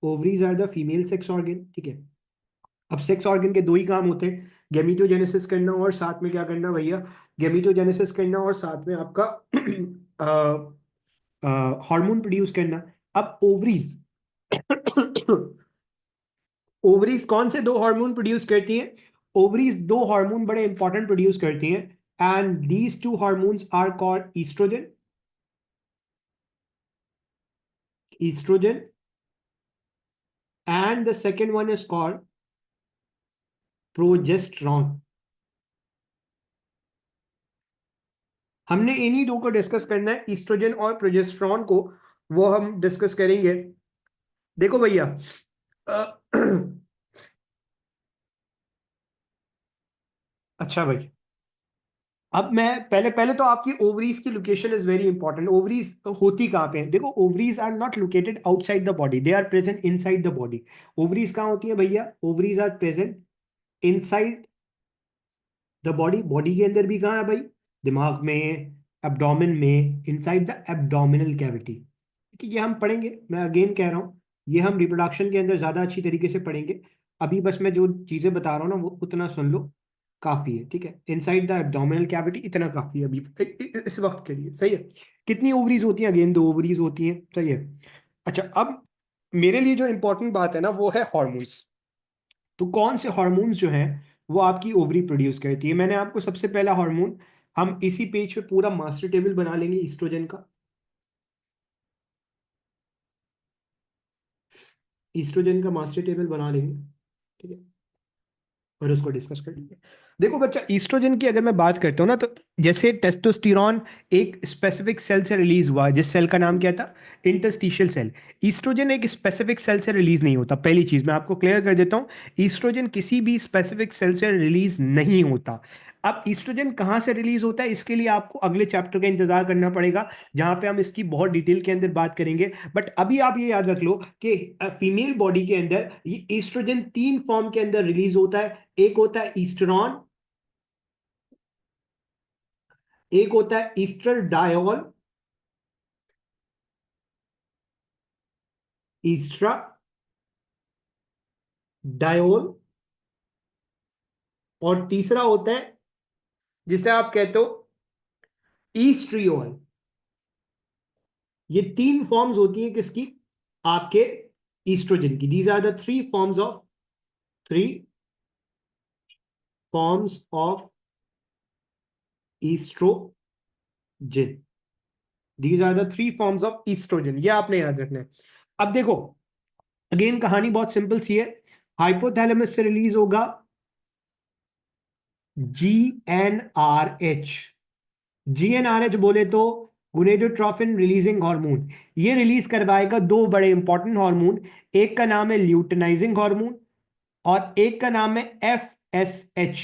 [SPEAKER 1] Ovaries are the female sex organ, ठीक है। अब सेक्स ऑर्गन के दो ही काम होते हैं, गेमिटोजेनेसिस करना और साथ में क्या करना भैया, गेमिटोजेनेसिस करना और साथ में आपका हार्मोन प्रोड्यूस करना। अब ओवरीज ओवरीज कौन से दो हार्मोन प्रोड्यूस करती हैं, ओवरीज दो हार्मोन बड़े इंपॉर्टेंट प्रोड्यूस करती हैं, and these two hormones are called oestrogen, oestrogen, and the second one is called progesterone. हमने इन्हीं दो को डिस्कस करना है, ईस्ट्रोजन और प्रोजेस्ट्रॉन को, वो हम डिस्कस करेंगे। देखो भैया, अ, अच्छा भाई, अब मैं पहले पहले तो आपकी ओवरीज की location is very important. Ovaries होती कहाँ पे है, देखो ovaries are not located outside the body, they are present inside the body. Ovaries कहाँ होती है भैया, ovaries are present inside the body. Body के अंदर भी कहाँ है भाई, दिमाग में, एब्डोमेन में, इनसाइड द एब्डोमिनल कैविटी। ठीक है, ये हम पढ़ेंगे, मैं अगेन कह रहा हूँ, ये हम रिप्रोडक्शन के अंदर ज्यादा अच्छी तरीके से पढ़ेंगे। अभी बस मैं जो चीजें बता रहा हूँ ना, वो उतना सुन लो, काफी है, ठीक है। इनसाइड द एब्डोमिनल कैविटी, इतना काफी है अभी इस वक्त के लिए, सही है। कितनी ओवरीज होती हैं, अगेन दो ओवरीज होती हैं, सही है। अच्छा, अब मेरे लिए जो इंपॉर्टेंट बात है ना, वो है हॉर्मोन्स। तो कौन से हॉर्मोन्स जो हैं वो आपकी ओवरी प्रोड्यूस करती है। मैंने आपको सबसे पहला हार्मोन, हम इसी पेज पे पूरा मास्टर टेबल बना लेंगे ईस्ट्रोजन का, ईस्ट्रोजन का मास्टर टेबल बना लेंगे, ठीक है, और उसको डिस्कस कर लेंगे। देखो बच्चा, ईस्ट्रोजन की अगर मैं बात करता हूँ ना, तो जैसे टेस्टोस्टेरॉन एक स्पेसिफिक सेल से रिलीज हुआ, जिस सेल का नाम क्या था, इंटरस्टिशियल सेल। ईस्ट्रोजन एक स्पेसिफिक सेल से रिलीज नहीं होता, पहली चीज मैं आपको क्लियर कर देता हूँ, ईस्ट्रोजन किसी भी स्पेसिफिक सेल से रिलीज नहीं होता। अब ईस्ट्रोजन कहाँ से रिलीज होता है, इसके लिए आपको अगले चैप्टर का इंतजार करना पड़ेगा, जहां पे हम इसकी बहुत डिटेल के अंदर बात करेंगे। बट अभी आप ये याद रख लो कि फीमेल बॉडी के अंदर ये ईस्ट्रोजन तीन फॉर्म के अंदर रिलीज होता है। एक होता है ईस्टरॉन, एक होता है ईस्ट्राडायोल, ईस्ट्राडायोल, और तीसरा होता है जिसे आप कहते हो ईस्ट्रियोल। ये तीन फॉर्म्स होती हैं किसकी, आपके ईस्ट्रोजन की। These are the three forms of oestrogen. These are the three forms of oestrogen, ये आपने याद रखना है। अब देखो, अगेन कहानी बहुत सिंपल सी है, हाइपोथैलेमस से रिलीज होगा GnRH। GnRH बोले तो गुनेडोट्रोफिन रिलीजिंग हार्मोन, ये रिलीज करवाएगा दो बड़े इंपॉर्टेंट हार्मोन, एक का नाम है ल्यूटिनाइजिंग हार्मोन और एक का नाम है FSH,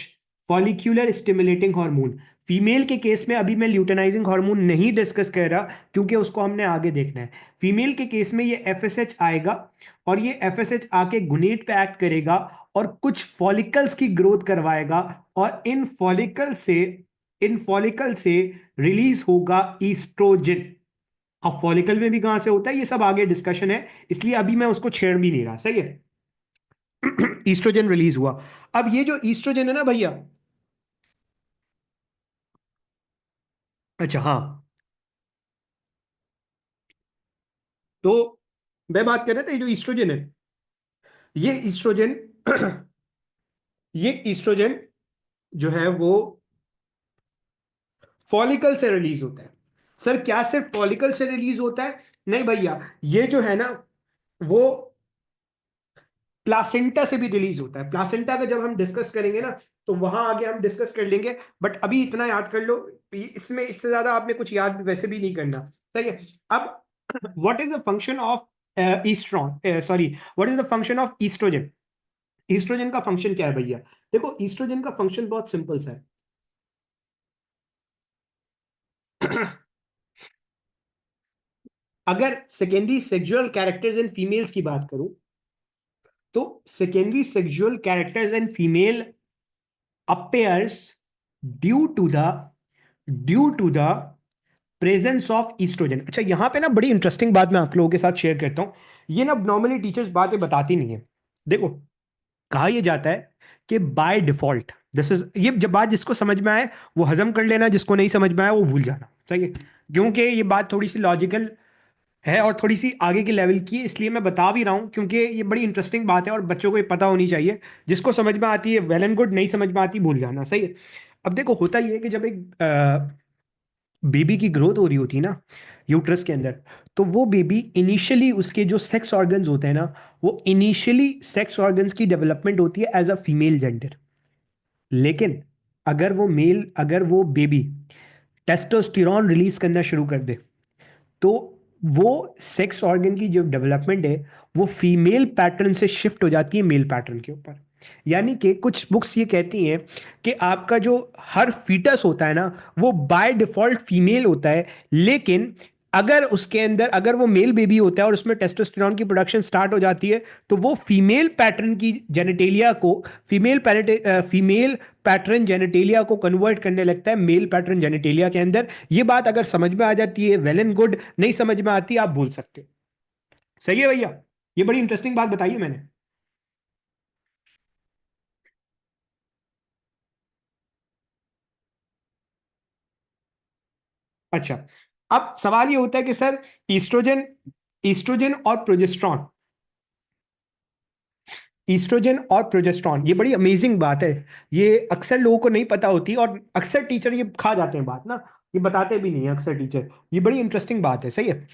[SPEAKER 1] follicular stimulating hormone. Female के केस में अभी मैं ल्यूटिनाइजिंग हार्मोन नहीं डिस्कस कर रहा, क्योंकि उसको हमने आगे देखना है। फीमेल के केस में ये FSH आएगा, और ये FSH आके गुनेट पे एक्ट करेगा और कुछ फॉलिकल्स की ग्रोथ करवाएगा, और इन फॉलिकल से रिलीज होगा ईस्ट्रोजन। अब फॉलिकल में भी कहां से होता है, ये सब आगे डिस्कशन है, इसलिए अभी मैं उसको छेड़ भी नहीं रहा, सही है। ईस्ट्रोजन रिलीज हुआ। अब ये जो ईस्ट्रोजन है ना भैया, अच्छा हाँ, तो मैं बात कर रहा था, ये जो ईस्ट्रोजन है, ये ईस्ट्रोजन ये ईस्ट्रोजन जो है वो फॉलिकल से रिलीज होता है। सर क्या सिर्फ फॉलिकल से रिलीज होता है? नहीं भैया, ये जो है ना वो प्लासेंटा से भी रिलीज होता है। प्लासेंटा का जब हम डिस्कस करेंगे ना तो वहां आगे हम डिस्कस कर लेंगे, बट अभी इतना याद कर लो, इसमें इससे ज्यादा आपने कुछ याद वैसे भी नहीं करना। सही है। अब what is the function of estrone, sorry, what is the function of estrogen? Estrogen का फंक्शन क्या है भैया? देखो, ईस्ट्रोजन का फंक्शन बहुत सिंपल सा है। अगर secondary sexual characters in females की बात करूं, तो secondary sexual characters in female appears due to the due to the presence of oestrogen. अच्छा, यहां पे ना बड़ी इंटरेस्टिंग बात मैं आप लोगों के साथ शेयर करता हूं। ये ना नॉर्मली टीचर्स बातें बताती नहीं है। देखो, कहा यह जाता है कि बाय डिफॉल्ट दिस इज, ये जब बात जिसको समझ में आए वो हजम कर लेना, जिसको नहीं समझ में आया वो भूल जाना। सही है, क्योंकि ये बात थोड़ी सी लॉजिकल है और थोड़ी सी आगे के लेवल की है, इसलिए मैं बता भी रहा हूं, क्योंकि ये बड़ी इंटरेस्टिंग बात है और बच्चों को ये पता होनी चाहिए। जिसको समझ में आती है वेल एंड गुड, नहीं समझ में आती भूल जाना। सही है। अब देखो, होता ये है कि जब एक बेबी की ग्रोथ हो रही होती है ना यूट्रस के अंदर, तो वो बेबी इनिशियली उसके जो सेक्स ऑर्गन्स होते हैं ना, वो इनिशियली सेक्स ऑर्गन्स की डेवलपमेंट होती है एज अ फीमेल जेंडर। लेकिन अगर वो बेबी टेस्टोस्टेरॉन रिलीज करना शुरू कर दे, तो वो सेक्स ऑर्गन की जो डेवलपमेंट है वो फीमेल पैटर्न से शिफ्ट हो जाती है मेल पैटर्न के ऊपर। यानी कि कुछ बुक्स ये कहती हैं कि आपका जो हर फीटस होता है ना, वो बाय डिफॉल्ट फीमेल होता है। लेकिन अगर उसके अंदर, अगर वो मेल बेबी होता है और उसमें टेस्टोस्टेरॉन की प्रोडक्शन स्टार्ट हो जाती है, तो वो फीमेल पैटर्न की जेनेटेलिया को, फीमेल पैटर्न जेनेटेलिया को कन्वर्ट करने लगता है मेल पैटर्न जेनेटेलिया के अंदर। ये बात अगर समझ में आ जाती है वेल एंड गुड, नहीं समझ में आती आप भूल सकते हो। सही है भैया, ये बड़ी इंटरेस्टिंग बात बताई है मैंने। अच्छा, अब सवाल ये होता है कि सर ईस्ट्रोजन ईस्ट्रोजन और प्रोजेस्ट्रॉन, ईस्ट्रोजन और प्रोजेस्ट्रॉन, ये बड़ी अमेजिंग बात है। ये अक्सर लोगों को नहीं पता होती और अक्सर टीचर ये खा जाते हैं बात ना, ये बताते भी नहीं है अक्सर टीचर। ये बड़ी इंटरेस्टिंग बात है। सही है।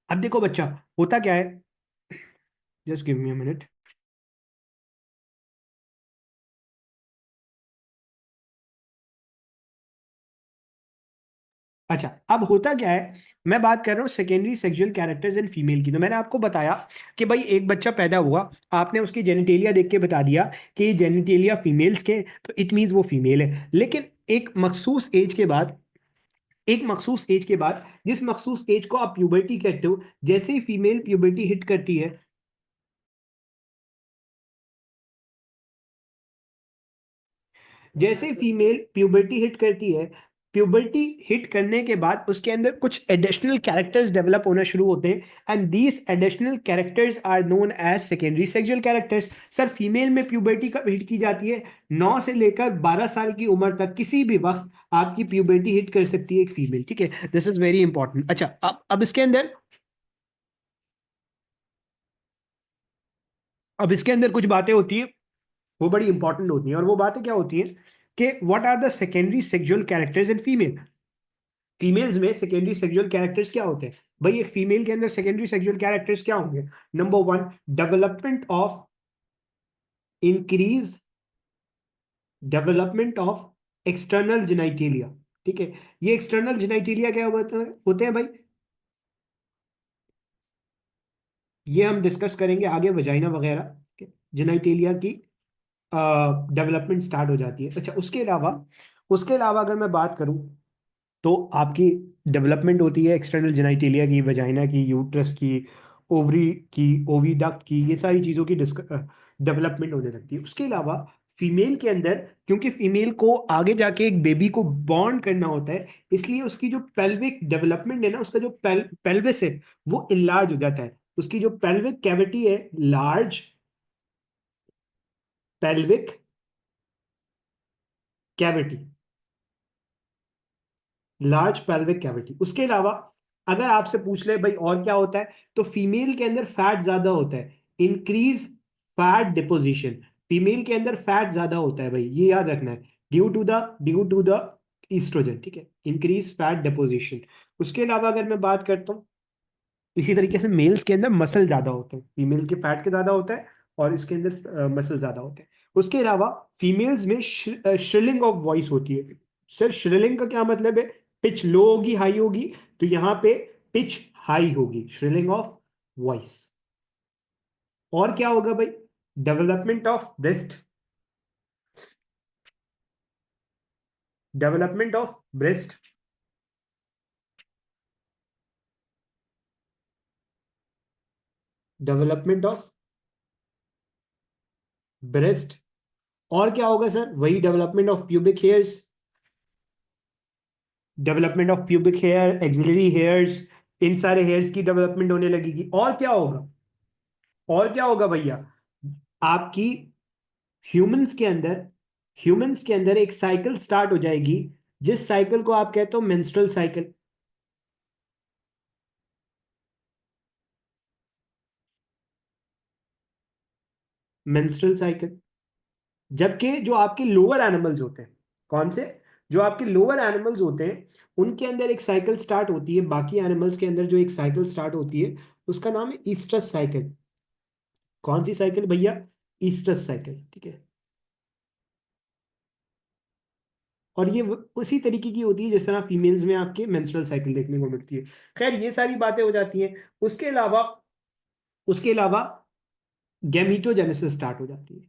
[SPEAKER 1] अब देखो बच्चा, होता क्या है, just give me a minute. अच्छा, अब होता क्या है, मैं बात कर रहा हूँ secondary sexual characters in female की। तो मैंने आपको बताया कि भाई एक बच्चा पैदा हुआ, आपने उसकी जेनिटेलिया देख के बता दिया कि ये जेनिटेलिया फीमेल्स के, तो इट मीन्स वो फीमेल है। लेकिन एक मखसूस एज के बाद, जिस मखसूस एज को आप प्यूबर्टी कहते हो, जैसे ही फीमेल प्यूबर्टी हिट करती है, जैसे फीमेल प्यूबर्टी हिट करती है, प्यूबर्टी हिट करने के बाद उसके अंदर कुछ एडिशनल कैरेक्टर्स डेवलप होना शुरू होते हैं, and these additional characters are known as secondary sexual characters. Sir female में प्यूबर्टी कब हिट की जाती है? 9 से लेकर 12 साल की उम्र तक किसी भी वक्त आपकी प्यूबर्टी हिट कर सकती है एक फीमेल। ठीक है, दिस इज वेरी इंपॉर्टेंट। अच्छा, अब इसके अंदर कुछ बातें होती है, वो बड़ी इंपॉर्टेंट होती हैं। और वो बातें क्या होती हैं कि what are the secondary sexual characters in female. Females में सेकेंडरी सेक्सुअल कैरेक्टर्स क्या होते हैं भाई? एक फीमेल के अंदर सेकेंडरी सेक्सुअल कैरेक्टर्स क्या होंगे? Number one, development of increase development of external genitalia. ठीक है, ये एक्सटर्नल जेनाइटेलिया क्या होते हैं भाई? ये हम डिस्कस करेंगे आगे, वजाइना वगैरह जेनाइटेलिया की डेवलपमेंट स्टार्ट हो जाती है। अच्छा, उसके अलावा अगर मैं बात करूं, तो आपकी डेवलपमेंट होती है एक्सटर्नल जेनाइटेलिया की, वजाइना की, यूट्रस की, ओवरी की, ओविडक्ट की, ये सारी चीज़ों की डेवलपमेंट होने लगती है। उसके अलावा फीमेल के अंदर, क्योंकि फीमेल को आगे जाके एक बेबी को बॉर्न करना होता है, इसलिए उसकी जो पेल्विक डेवलपमेंट है ना, उसका जो पेल्विस है वो इनलार्ज हो जाता है। उसकी जो पेल्विक कैविटी है, large pelvic cavity, large pelvic cavity. उसके अलावा अगर आपसे पूछ ले भाई और क्या होता है, तो फीमेल के अंदर फैट ज्यादा होता है, इंक्रीज फैट डिपोजिशन। फीमेल के अंदर फैट ज्यादा होता है भाई, ये याद रखना है, ड्यू टू द ईस्ट्रोजन, ठीक है, इंक्रीज फैट डिपोजिशन। उसके अलावा अगर मैं बात करता हूँ, इसी तरीके से मेल्स के अंदर मसल ज्यादा होते हैं, फीमेल के फैट के ज्यादा होता है और इसके अंदर मसल ज्यादा होते हैं। उसके अलावा फीमेल्स में श्रिलिंग ऑफ वॉइस होती है। सर श्रिलिंग का क्या मतलब है? पिच लो होगी, हाई होगी, तो यहाँ पे पिच हाई होगी, श्रिलिंग ऑफ वॉइस। और क्या होगा भाई? Development of breast, development of breast, development of breast. और क्या होगा सर? वही development of pubic hairs, development of pubic hair, axillary hairs, इन सारे हेयर्स की डेवलपमेंट होने लगेगी। और क्या होगा? और क्या होगा भैया? आपकी ह्यूमंस के अंदर, ह्यूमंस के अंदर एक साइकिल स्टार्ट हो जाएगी, जिस साइकिल को आप कहते हो मेंस्ट्रुअल साइकिल। Menstrual cycle. जबकि जो आपके लोअर एनिमल्स होते हैं, कौन से? जो आपके लोअर एनिमल्स होते हैं, उनके अंदर एक साइकिल स्टार्ट होती है, बाकी एनिमल्स के अंदर जो एक साइकिल स्टार्ट होती है, उसका नाम है ईस्ट्रस साइकिल। कौन सी साइकिल भैया? ईस्ट्रस साइकिल, ठीक है। और ये उसी तरीके की होती है जिस तरह फीमेल्स में आपके मेंस्ट्रुअल साइकिल देखने को मिलती है। खैर ये सारी बातें हो जाती हैं। उसके अलावा, उसके अलावा गैमीटोजेनेसिस स्टार्ट हो जाती है।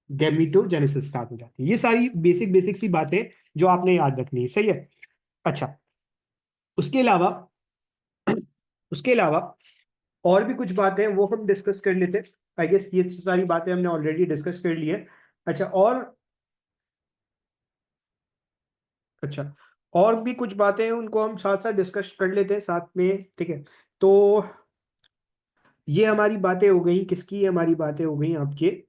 [SPEAKER 1] गैमीटोजेनेसिस स्टार्ट हो जाती है। ये सारी बेसिक बेसिक सी बातें जो आपने याद रखनी है, सही है। अच्छा, उसके अलावा, उसके अलावा और भी कुछ बातें हैं, वो हम डिस्कस कर लेते हैं। आई गेस ये सारी बातें हमने ऑलरेडी डिस्कस कर ली है। अच्छा, और अच्छा, और भी कुछ बातें हैं, उनको हम साथ साथ डिस्कस कर लेते हैं साथ में, ठीक है। तो ये हमारी बातें हो गई किसकी? ये हमारी बातें हो गई आपके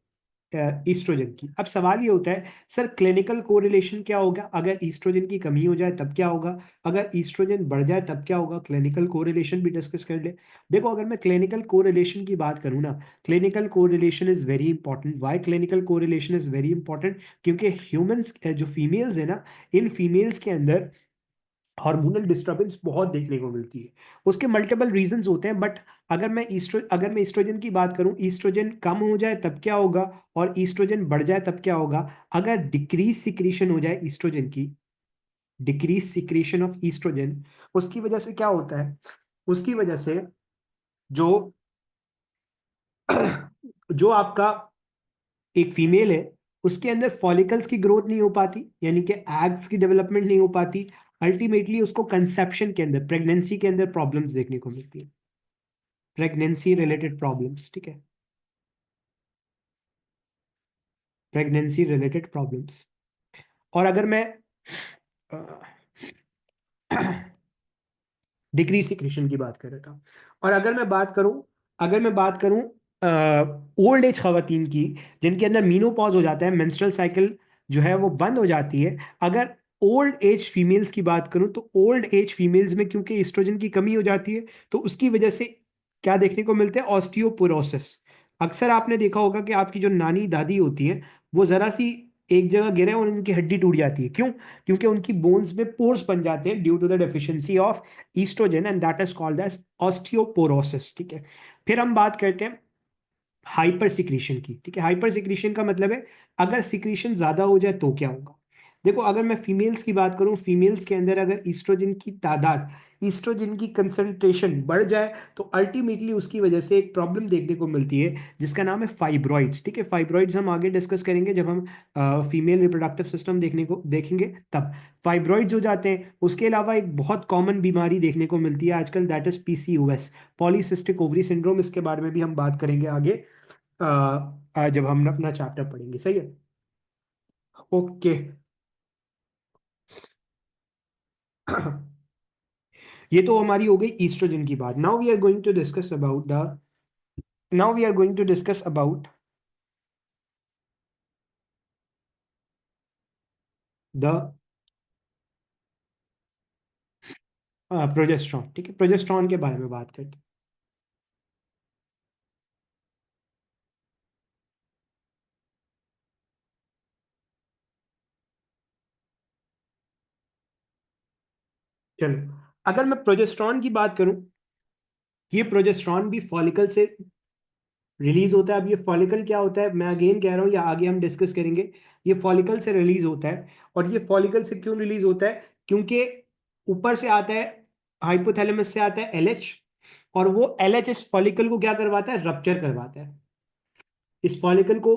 [SPEAKER 1] ईस्ट्रोजन की। अब सवाल ये होता है सर क्लिनिकल कोरिलेशन क्या होगा? अगर ईस्ट्रोजन की कमी हो जाए तब क्या होगा? अगर ईस्ट्रोजन बढ़ जाए तब क्या होगा? क्लिनिकल कोरिलेशन भी डिस्कस कर ले। देखो अगर मैं क्लिनिकल कोरिलेशन की बात करूँ ना, clinical correlation is very important. Why clinical correlation is very important? क्योंकि ह्यूमंस जो फीमेल्स है ना, इन फीमेल्स के अंदर हार्मोनल डिस्टर्बेंस बहुत देखने को मिलती है। उसके मल्टीपल रीजंस होते हैं, बट अगर मैं ईस्ट्रोजन की बात करूं, ईस्ट्रोजन कम हो जाए तब क्या होगा और ईस्ट्रोजन बढ़ जाए तब क्या होगा? अगर डिक्रीज सिक्रीशन हो जाए ईस्ट्रोजन की, डिक्रीज सिक्रीशन ऑफ ईस्ट्रोजन, उसकी वजह से क्या होता है? उसकी वजह से जो जो आपका एक फीमेल है, उसके अंदर फॉलिकल्स की ग्रोथ नहीं हो पाती, यानी कि एग्स की डेवलपमेंट नहीं हो पाती। अल्टीमेटली उसको कंसेप्शन के अंदर, प्रेगनेंसी के अंदर प्रॉब्लम्स देखने को मिलती है, प्रेगनेंसी रिलेटेड प्रॉब्लम्स, ठीक है, प्रेगनेंसी रिलेटेड प्रॉब्लम्स। और अगर मैं डिक्री सिक्रीशन की बात कर रहा था, और अगर मैं बात करूं ओल्ड एज खवातीन की, जिनके अंदर मीनोपॉज हो जाता है, मेंस्ट्रुअल साइकिल जो है वो बंद हो जाती है, अगर ओल्ड एज फीमेल्स की बात करूं, तो ओल्ड एज फीमेल्स में क्योंकि एस्ट्रोजन की कमी हो जाती है, तो उसकी वजह से क्या देखने को मिलता है? ऑस्टियोपोरोसिस। अक्सर आपने देखा होगा कि आपकी जो नानी दादी होती हैं, वो जरा सी एक जगह गिरे और उनकी हड्डी टूट जाती है। क्यों? क्योंकि उनकी बोन्स में पोर्स बन जाते हैं due to the deficiency of oestrogen, and that is called as osteoporosis, ठीक है। फिर हम बात करते हैं हाइपर सिक्रीशन की, ठीक है। हाइपर सिक्रीशन का मतलब है अगर सिक्रीशन ज्यादा हो जाए तो क्या होगा? देखो अगर मैं फीमेल्स की बात करूं, फीमेल्स के अंदर अगर ईस्ट्रोजन की तादाद, ईस्ट्रोजन की कंसंट्रेशन बढ़ जाए, तो अल्टीमेटली उसकी वजह से एक प्रॉब्लम देखने को मिलती है जिसका नाम है फाइब्रॉइड्स, ठीक है। फाइब्रॉइड्स हम आगे डिस्कस करेंगे जब हम फीमेल रिप्रोडक्टिव सिस्टम देखने को देखेंगे तब। फाइब्रॉइड्स हो जाते हैं। उसके अलावा एक बहुत कॉमन बीमारी देखने को मिलती है आजकल, that is PCOS, polycystic ovary syndrome. इसके बारे में भी हम बात करेंगे आगे जब हम अपना चैप्टर पढ़ेंगे, सही है। ओके। ये तो हमारी हो गई ईस्ट्रोजन की बात। Now we are going to discuss about the, now we are going to discuss about the progesterone, ठीक है, प्रोजेस्ट्रॉन के बारे में बात करते हैं। चलो, अगर मैं प्रोजेस्ट्रॉन की बात करूं, ये प्रोजेस्ट्रॉन भी फॉलिकल से रिलीज होता है। अब ये फॉलिकल क्या होता है, मैं अगेन कह रहा हूँ, या आगे हम डिस्कस करेंगे। ये फॉलिकल से रिलीज होता है। और ये फॉलिकल से क्यों रिलीज होता है? क्योंकि ऊपर से आता है, हाइपोथैलेमस से आता है एलएच, और वो एलएच इस फॉलिकल को क्या करवाता है, रप्चर करवाता है। इस फॉलिकल को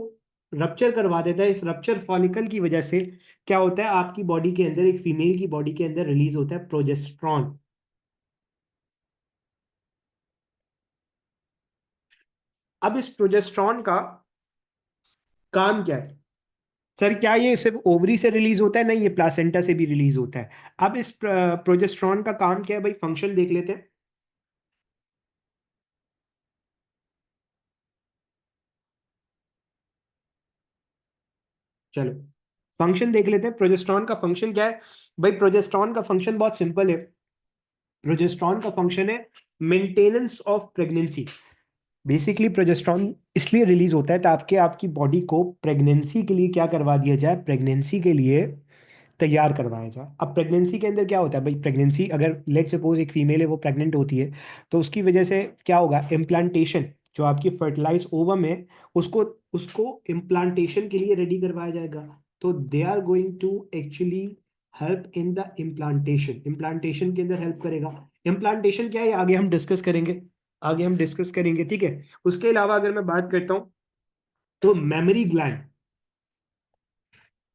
[SPEAKER 1] रप्चर करवा देता है। इस रप्चर फॉलिकल की वजह से क्या होता है, आपकी बॉडी के अंदर, एक फीमेल की बॉडी के अंदर रिलीज होता है प्रोजेस्ट्रॉन। अब इस प्रोजेस्ट्रॉन का काम क्या है? सर, क्या ये सिर्फ ओवरी से रिलीज होता है? नहीं, ये प्लासेंटा से भी रिलीज होता है। अब इस प्रोजेस्ट्रॉन का काम क्या है भाई, फंक्शन देख लेते हैं। चलो, फंक्शन देख लेते हैं, प्रोजेस्ट्रॉन का फंक्शन क्या है। भाई प्रोजेस्ट्रॉन का फंक्शन बहुत सिंपल है। प्रोजेस्ट्रॉन का फंक्शन है maintenance of pregnancy. Basically progesterone इसलिए रिलीज होता है ताकि आपकी बॉडी को प्रेगनेंसी के लिए क्या करवा दिया जाए, प्रेगनेंसी के लिए तैयार करवाया जाए। अब प्रेगनेंसी के अंदर क्या होता है भाई, प्रेगनेंसी अगर लेट सपोज एक फीमेल है, वो प्रेग्नेंट होती है, तो उसकी वजह से क्या होगा, इम्प्लांटेशन, जो आपकी फर्टिलाइज ओवम है, उसको उसको इम्प्लांटेशन के लिए रेडी करवाया जाएगा। तो they are going to actually help in the implantation. Implantation के अंदर हेल्प करेगा। इम्प्लांटेशन क्या है, आगे हम डिस्कस करेंगे। आगे हम डिस्कस करेंगे, ठीक है। उसके अलावा अगर मैं बात करता हूँ, तो मेमोरी ग्लैंड,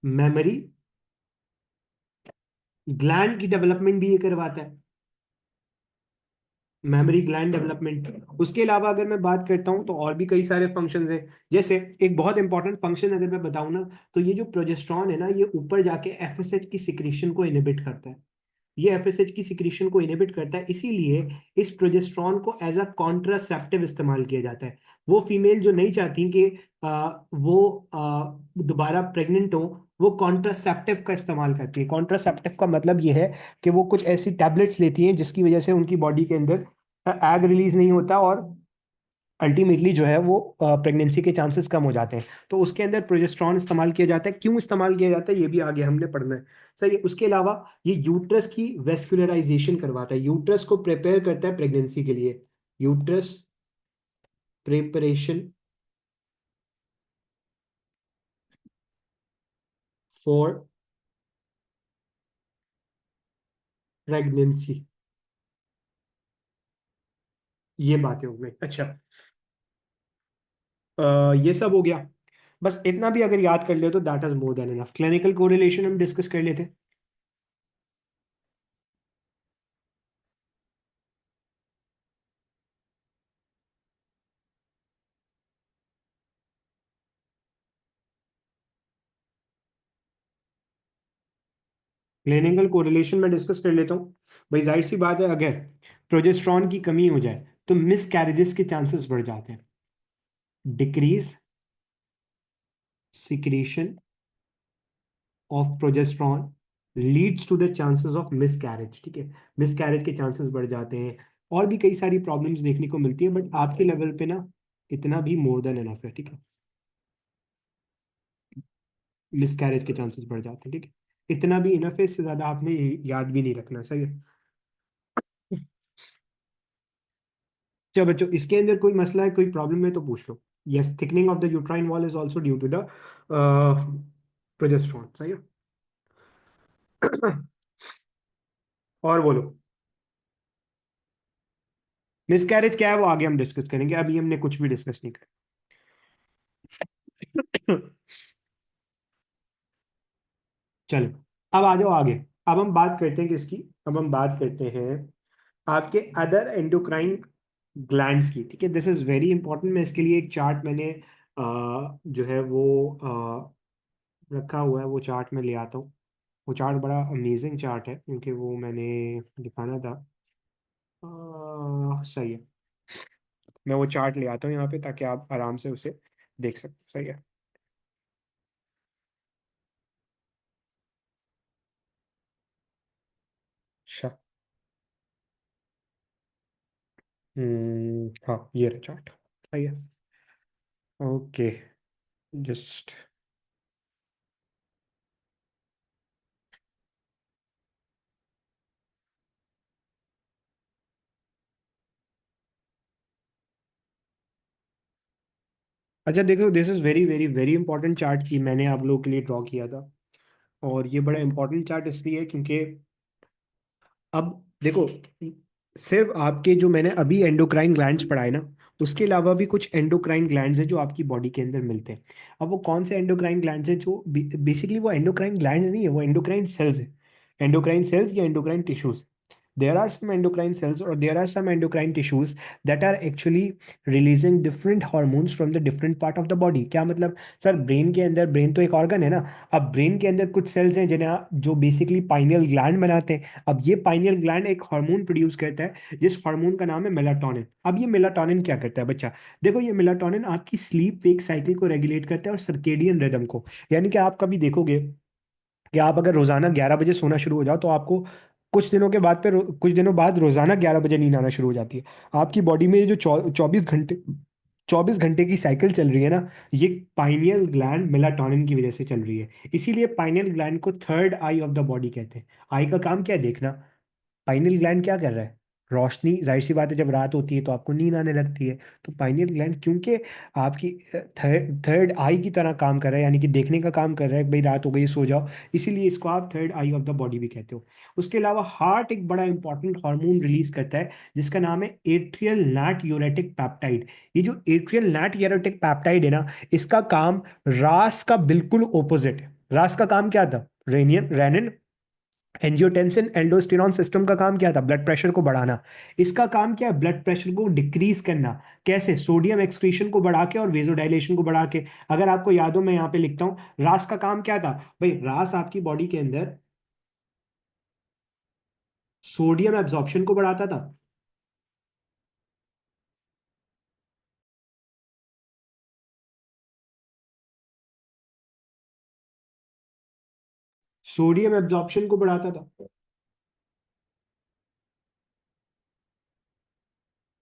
[SPEAKER 1] मेमोरी ग्लैंड की डेवलपमेंट भी ये करवाता है, मेमोरी ग्लैंड डेवलपमेंट। उसके अलावा अगर मैं बात करता हूं, तो और भी कई सारे फंक्शंस हैं। जैसे एक बहुत इंपॉर्टेंट फंक्शन अगर मैं बताऊं ना, तो ये जो प्रोजेस्ट्रॉन है ना, ये ऊपर जाके एफएसएच की सिक्रीशन को इनहिबिट करता है। ये एफएसएच की सिक्रीशन को इनहिबिट करता है, इसीलिए इस प्रोजेस्ट्रॉन को एज अ कॉन्ट्रासेप्टिव इस्तेमाल किया जाता है। वो फीमेल जो नहीं चाहती कि वो दोबारा प्रेग्नेंट हो, वो कॉन्ट्रासेप्टिव का इस्तेमाल करती है। कॉन्ट्रासेप्टिव का मतलब ये है कि वो कुछ ऐसी टैबलेट्स लेती हैं जिसकी वजह से उनकी बॉडी के अंदर एग रिलीज नहीं होता, और अल्टीमेटली जो है वो प्रेगनेंसी के चांसेस कम हो जाते हैं। तो उसके अंदर प्रोजेस्ट्रॉन इस्तेमाल किया जाता है। क्यों इस्तेमाल किया जाता है, ये भी आगे हमने पढ़ना है। सही है। उसके अलावा ये यूट्रस की वेस्कुलराइजेशन करवाता है, यूट्रस को प्रिपेयर करता है प्रेगनेंसी के लिए। यूट्रस प्रिपरेशन फॉर प्रेगनेंसी, ये बातें हो गई। अच्छा, ये सब हो गया। बस इतना भी अगर याद कर ले तो that is more than enough. Clinical correlation हम डिस्कस कर लेते हैं। क्लिनिकल कोरिलेशन में डिस्कस कर लेता हूँ। भाई जाहिर सी बात है, अगर प्रोजेस्ट्रॉन की कमी हो जाए तो मिस कैरेजेस के चांसेस बढ़ जाते हैं। Decrease secretion of progesterone leads to the chances of miscarriage, ठीक है। मिस कैरेज के चांसेस बढ़ जाते हैं। और भी कई सारी प्रॉब्लम्स देखने को मिलती है, बट आपके लेवल पे ना इतना भी मोर देन एनफ है, ठीक है। मिस कैरेज के चांसेस बढ़ जाते हैं, ठीक है। इतना भी इनफ है, इससे ज्यादा आपने याद भी नहीं रखना, सही है। चलो बच्चों, इसके अंदर कोई मसला है, कोई प्रॉब्लम है तो पूछ लो। Yes, thickening of the uterine wall is also due to the progesterone, सही है। और बोलो, मिसकैरेज क्या है वो आगे हम डिस्कस करेंगे, अभी हमने कुछ भी डिस्कस नहीं करा। चलो, अब आ जाओ आगे। अब हम बात करते हैं किसकी, अब हम बात करते हैं आपके अदर एंडोक्राइन ग्लैंड्स की, ठीक है। This is very important. मैं इसके लिए एक चार्ट मैंने जो है वो रखा हुआ है, वो चार्ट मैं ले आता हूँ। वो चार्ट बड़ा अमेजिंग चार्ट है, क्योंकि वो मैंने दिखाना था। सही है। मैं वो चार्ट ले आता हूँ यहाँ पे, ताकि आप आराम से उसे देख सकते, सही है। हाँ ये रहा चार्ट। सही है। ओके। जस्ट। अच्छा देखो, this is very very very important chart की मैंने आप लोगों के लिए ड्रॉ किया था। और ये बड़ा इंपॉर्टेंट चार्ट इसलिए है क्योंकि अब देखो, सिर्फ आपके जो मैंने अभी एंडोक्राइन ग्लैंड्स पढ़ाए ना, उसके अलावा भी कुछ एंडोक्राइन ग्लैंड्स हैं जो आपकी बॉडी के अंदर मिलते हैं। अब वो कौन से एंडोक्राइन ग्लैंड्स हैं जो बेसिकली वो एंडोक्राइन ग्लैंड्स नहीं है, वो एंडोक्राइन सेल्स है। एंडोक्राइन सेल्स या endocrine tissues. There are some endocrine cells or there are some endocrine tissues that are actually releasing different hormones from the different part of the body। क्या मतलब? Sir brain के अंदर, brain तो एक organ है ना। अब ब्रेन के अंदर कुछ सेल्स हैं जिन्हें जो बेसिकली पाइनियल ग्लैंड बनाते हैं। अब ये पाइनियल ग्लैंड एक हार्मोन प्रोड्यूस करता है जिस हार्मोन का नाम है मेलाटोनिन। अब ये मेलाटोनिन क्या करता है बच्चा? देखो, ये मेलाटोनिन आपकी स्लीप वेक साइकिल को रेगुलेट करता है और सर्केडियन रिदम को। यानी कि आप कभी देखोगे कि आप अगर रोजाना 11 बजे सोना शुरू हो जाओ तो आपको कुछ दिनों के बाद पे कुछ दिनों बाद रोजाना 11 बजे नींद आना शुरू हो जाती है। आपकी बॉडी में ये जो 24 घंटे की साइकिल चल रही है ना, ये पाइनियल ग्लैंड मेलाटोनिन की वजह से चल रही है। इसीलिए पाइनियल ग्लैंड को third I of the body कहते हैं। आई का काम क्या है? देखना। पाइनियल ग्लैंड क्या कर रहा है? रोशनी, जाहिर सी बात है, जब रात होती है तो आपको नींद आने लगती है। तो पाइनियल ग्लैंड क्योंकि आपकी थर्ड थर्ड आई की तरह काम कर रहा है, यानी कि देखने का काम कर रहा है, भाई रात हो गई सो जाओ, इसीलिए इसको आप third I of the body भी कहते हो। उसके अलावा हार्ट एक बड़ा इंपॉर्टेंट हार्मोन रिलीज करता है जिसका नाम है एट्रियल नैट यूरेटिक पेप्टाइड। ये जो एट्रियल नैट यूरेटिक पेप्टाइड है ना, इसका काम रास का बिल्कुल ओपोजिट है। रास का काम क्या था? Réunion renin angiotensin aldosterone system का काम क्या था? ब्लड प्रेशर को बढ़ाना। इसका काम क्या है? ब्लड प्रेशर को डिक्रीज करना। कैसे? सोडियम एक्सक्रीशन को बढ़ा के और वेजोडाइलेशन को बढ़ा के। अगर आपको याद हो, मैं यहाँ पे लिखता हूँ, रास का काम क्या था? भाई रास आपकी बॉडी के अंदर सोडियम एब्जॉर्प्शन को बढ़ाता था। सोडियम एब्जॉर्प्शन को बढ़ाता था।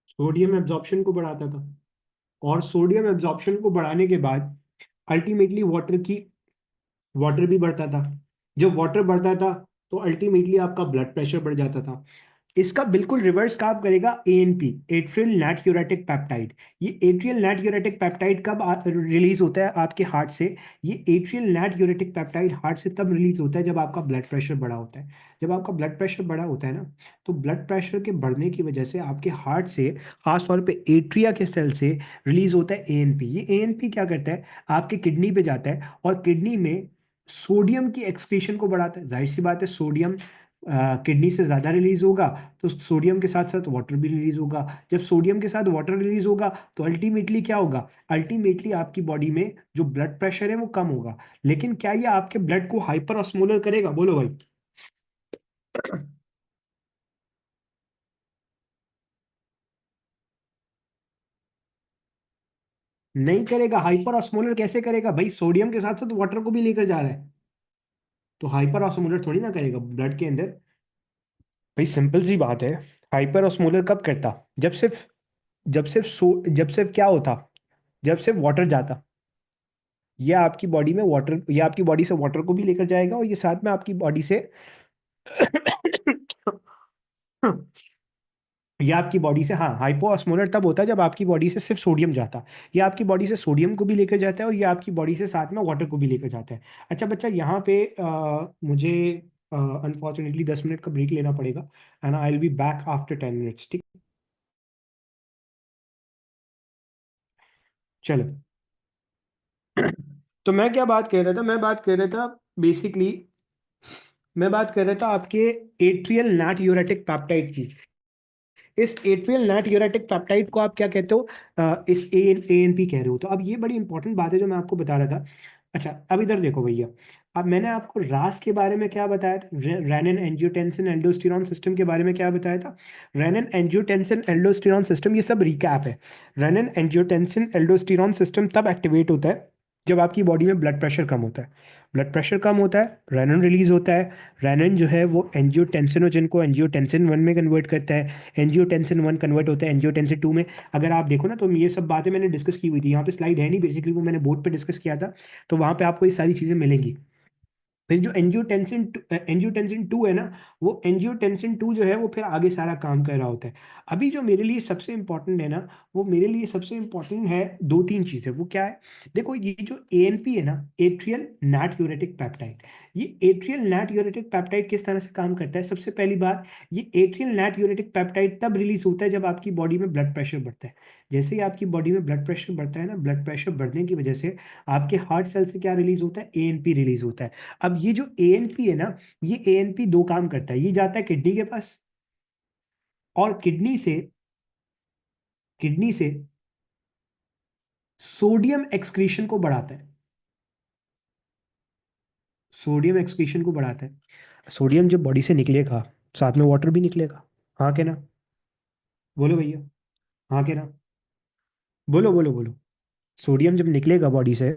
[SPEAKER 1] सोडियम एब्जॉर्प्शन को बढ़ाता था। और सोडियम एब्जॉर्प्शन को बढ़ाने के बाद अल्टीमेटली वाटर भी बढ़ता था। जब वाटर बढ़ता था तो अल्टीमेटली आपका ब्लड प्रेशर बढ़ जाता था। इसका बिल्कुल रिवर्स काम करेगा एएनपी, एट्रियल नाट्यूरेटिक पेप्टाइड। ये एट्रियल नाट्यूरेटिक पेप्टाइड कब रिलीज होता है आपके हार्ट से? ये एट्रियल नाट्यूरेटिक पेप्टाइड हार्ट से तब रिलीज होता है जब आपका ब्लड प्रेशर बढ़ा होता है। जब आपका ब्लड प्रेशर बढ़ा होता है ना, तो ब्लड प्रेशर के बढ़ने की वजह से आपके हार्ट से, खासतौर पे एट्रिया के सेल से रिलीज होता है एएनपी। ये एएनपी क्या करता है? आपके किडनी पे जाता है और किडनी में सोडियम की एक्सक्रीशन को बढ़ाता है। जाहिर सी बात है, सोडियम किडनी से ज़्यादा रिलीज होगा तो सोडियम के साथ साथ वाटर भी रिलीज होगा। जब सोडियम के साथ वाटर रिलीज होगा तो अल्टीमेटली क्या होगा? अल्टीमेटली आपकी बॉडी में जो ब्लड प्रेशर है वो कम होगा। लेकिन क्या ये आपके ब्लड को हाइपर ऑस्मोलर करेगा? बोलो भाई। नहीं करेगा। हाइपर ऑस्मोलर कैसे करेगा भाई? सोडियम के साथ साथ वाटर को भी लेकर जा रहा है, तो हाइपर ऑस्मोलर थोड़ी ना करेगा ब्लड के अंदर। भाई सिंपल सी बात है। हाइपर ऑस्मोलर कब करता? जब सिर्फ क्या होता? जब सिर्फ वाटर जाता। ये आपकी बॉडी से वाटर को भी लेकर जाएगा और ये साथ में आपकी बॉडी से ये आपकी बॉडी से, हाँ, हाइपोऑस्मोलर तब होता है जब आपकी बॉडी से सिर्फ सोडियम जाता। ये आपकी बॉडी से सोडियम को भी लेकर जाता है और ये आपकी बॉडी से साथ में वाटर को भी लेकर जाता है। अच्छा बच्चा, यहाँ पे मुझे अनफॉर्चुनेटली 10 मिनट का ब्रेक लेना पड़ेगा, and I will be back after 10 minutes. ठीक। चलो। तो मैं क्या बात कर रहा था? मैं बात कर रहा था बेसिकली, मैं बात कर रहा था आपके एट्रियल नाट यूरेटिक पेप्टाइड की। इस एट्रियल नाट यूरेटिक पेप्टाइड को आप क्या कहते हो? इस एएनपी कह रहे हो। तो अब ये बड़ी इंपॉर्टेंट बात है जो मैं आपको बता रहा था। अच्छा, अब इधर देखो भैया। अब मैंने आपको रास के बारे में क्या बताया था? रेनिन एंजियोटेंसिन एल्डोस्टेरॉन सिस्टम के बारे में क्या बताया था? रेनिन एंजियोटेंसिन एल्डोस्टेरॉन सिस्टम, ये सब रिकैप है। रेनिन एंजियोटेंसिन एल्डोस्टेरॉन सिस्टम तब एक्टिवेट होता है जब आपकी बॉडी में ब्लड प्रेशर कम होता है, ब्लड प्रेशर कम होता है, रेनन रिलीज होता है। रेनन जो है वो एंजियोटेंसिनोजन को एंजियोटेंसिन 1 में कन्वर्ट करता है। एंजियोटेंसिन 1 कन्वर्ट होता है एंजियोटेंसिन 2 में। अगर आप देखो ना तो ये सब बातें मैंने डिस्कस की हुई थी, यहाँ पे स्लाइड है नहीं, बेसिकली वो मैंने बोर्ड पे डिस्कस किया था, तो वहाँ पे आपको ये सारी चीज़ें मिलेंगी। फिर जो एंजियोटेंसिन 2 है ना, वो एंजियोटेंसिन 2 जो है वो फिर आगे सारा काम कर रहा होता है। अभी जो मेरे लिए सबसे इंपॉर्टेंट है ना, वो मेरे लिए सबसे इंपॉर्टेंट है दो तीन चीजें। वो क्या है? देखो, ये जो एएनपी है ना, एट्रियल नाट्यूरेटिक पेप्टाइड, ये एट्रियल नाट्यूरेटिक पेप्टाइड किस तरह से काम करता है? सबसे पहली बात, ये एट्रियल नाट्यूरेटिक पेप्टाइड तब रिलीज होता है जब आपकी बॉडी में ब्लड प्रेशर बढ़ता है। जैसे ही आपकी बॉडी में ब्लड प्रेशर बढ़ता है ना, ब्लड प्रेशर बढ़ने की वजह से आपके हार्ट सेल से क्या रिलीज होता है? एएनपी रिलीज होता है। अब ये जो एएनपी है ना, ये एएनपी दो काम करता है। ये जाता है किडनी के पास, और किडनी से सोडियम एक्सक्रीशन को बढ़ाता है। सोडियम एक्सक्रीशन को बढ़ाता है। सोडियम जब बॉडी से निकलेगा, साथ में वाटर भी निकलेगा। हाँ के ना? बोलो भैया। हाँ के ना? बोलो बोलो बोलो। सोडियम जब निकलेगा बॉडी से,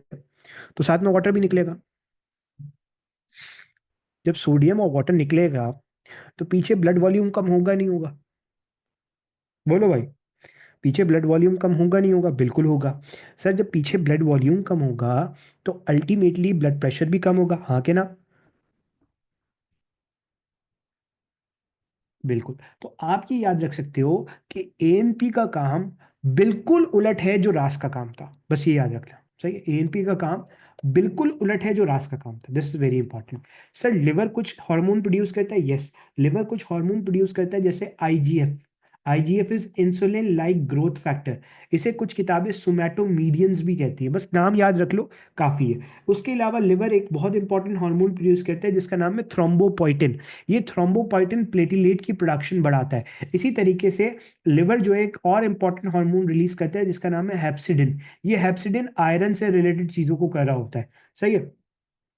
[SPEAKER 1] तो साथ में वाटर भी निकलेगा। जब सोडियम और वाटर निकलेगा, तो पीछे ब्लड वॉल्यूम कम होगा नहीं होगा? बोलो भाई। पीछे ब्लड वॉल्यूम कम होगा नहीं होगा? बिल्कुल होगा। सर, जब पीछे ब्लड वॉल्यूम कम होगा, तो अल्टीमेटली ब्लड प्रेशर भी कम होगा। हाँ के ना? बिल्कुल। तो आप ये याद रख सकते हो कि एएनपी का काम बिल्कुल उलट है जो रास का काम था। बस ये याद रखना। सही है, एएनपी का काम बिल्कुल उलट है जो रास का काम था। This is very important. Sir, liver कुछ हार्मोन प्रोड्यूस करता है। यस, लिवर कुछ हार्मोन प्रोड्यूस करता है, जैसे IGF. IGF is insulin like growth factor. इसे कुछ किताबें सोमैटोमीडियंस भी कहती है। बस नाम याद रख लो, काफी है। उसके अलावा लिवर एक बहुत इंपॉर्टेंट हार्मोन प्रोड्यूस करता है जिसका नाम है थ्रोम्बोपोइटिन। ये थ्रोम्बोपोइटिन प्लेटिलेट की प्रोडक्शन बढ़ाता है। इसी तरीके से लिवर जो है एक और इंपॉर्टेंट हार्मोन रिलीज करता है जिसका नाम है हेप्सिडिन। ये हेप्सिडिन आयरन से रिलेटेड चीजों को कर रहा होता है। सही है।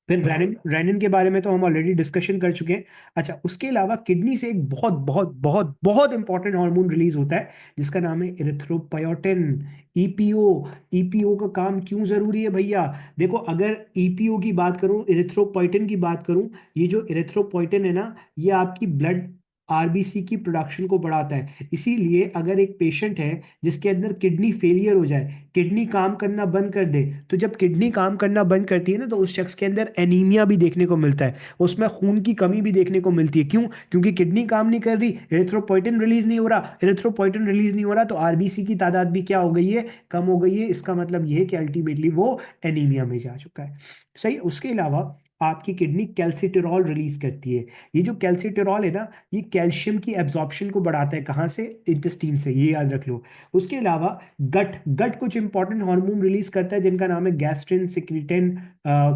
[SPEAKER 1] फिर रेनिन, रेनिन के बारे में तो हम ऑलरेडी डिस्कशन कर चुके हैं। अच्छा, उसके अलावा किडनी से एक बहुत बहुत बहुत बहुत इंपॉर्टेंट हार्मोन रिलीज होता है जिसका नाम है इरिथ्रोपोइटिन, ईपीओ। ईपीओ का काम क्यों जरूरी है भैया? देखो, अगर ईपीओ की बात करूं, इरिथ्रोपोइटिन की बात करूं, ये जो इरिथ्रोपोइटिन है ना, ये आपकी ब्लड आरबीसी की प्रोडक्शन को बढ़ाता है। इसीलिए अगर एक पेशेंट है जिसके अंदर किडनी फेलियर हो जाए, किडनी काम करना बंद कर दे, तो जब किडनी काम करना बंद करती है ना, तो उस शख्स के अंदर एनीमिया भी देखने को मिलता है, उसमें खून की कमी भी देखने को मिलती है। क्यों? क्योंकि किडनी काम नहीं कर रही, एरिथ्रोपोइटिन रिलीज नहीं हो रहा। एरिथ्रोपोइटिन रिलीज नहीं हो रहा तो आरबीसी की तादाद भी क्या हो गई है? कम हो गई है। इसका मतलब यह है कि अल्टीमेटली वो एनीमिया में जा चुका है। सही। उसके अलावा आपकी किडनी कैल्सिटरॉल रिलीज करती है। ये जो कैल्सिटरॉल है ना, ये कैल्शियम की एब्जॉर्प्शन को बढ़ाता है। कहाँ से? इंटेस्टीन से। ये याद रख लो। उसके अलावा गट गट कुछ इंपॉर्टेंट हार्मोन रिलीज करता है जिनका नाम है गैस्ट्रिन, सिक्रीटिन,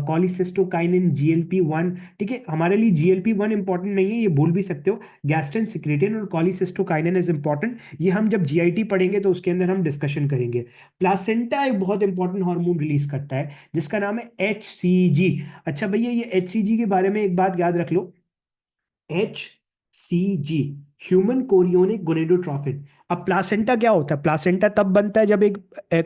[SPEAKER 1] कॉलिसिस्टोकाइनिन, जीएलपी 1। ठीक है, हमारे लिए जीएलपी 1 इंपॉर्टेंट नहीं है, ये भूल भी सकते हो। गैस्ट्रिन, सिक्रीटिन और कॉलिसिस्टोकाइनिन इज इंपॉर्टेंट। ये हम जब जीआईटी पढ़ेंगे तो उसके अंदर हम डिस्कशन करेंगे। प्लासेंटा एक बहुत इंपॉर्टेंट हार्मोन रिलीज करता है जिसका नाम है एचसीजी। अच्छा भैया, ये एचसीजी के बारे में एक बात याद रख लो। HCG, human chorionic gonadotropin. अब प्लासेंटा क्या होता है? प्लासेंटा तब बनता है जब एक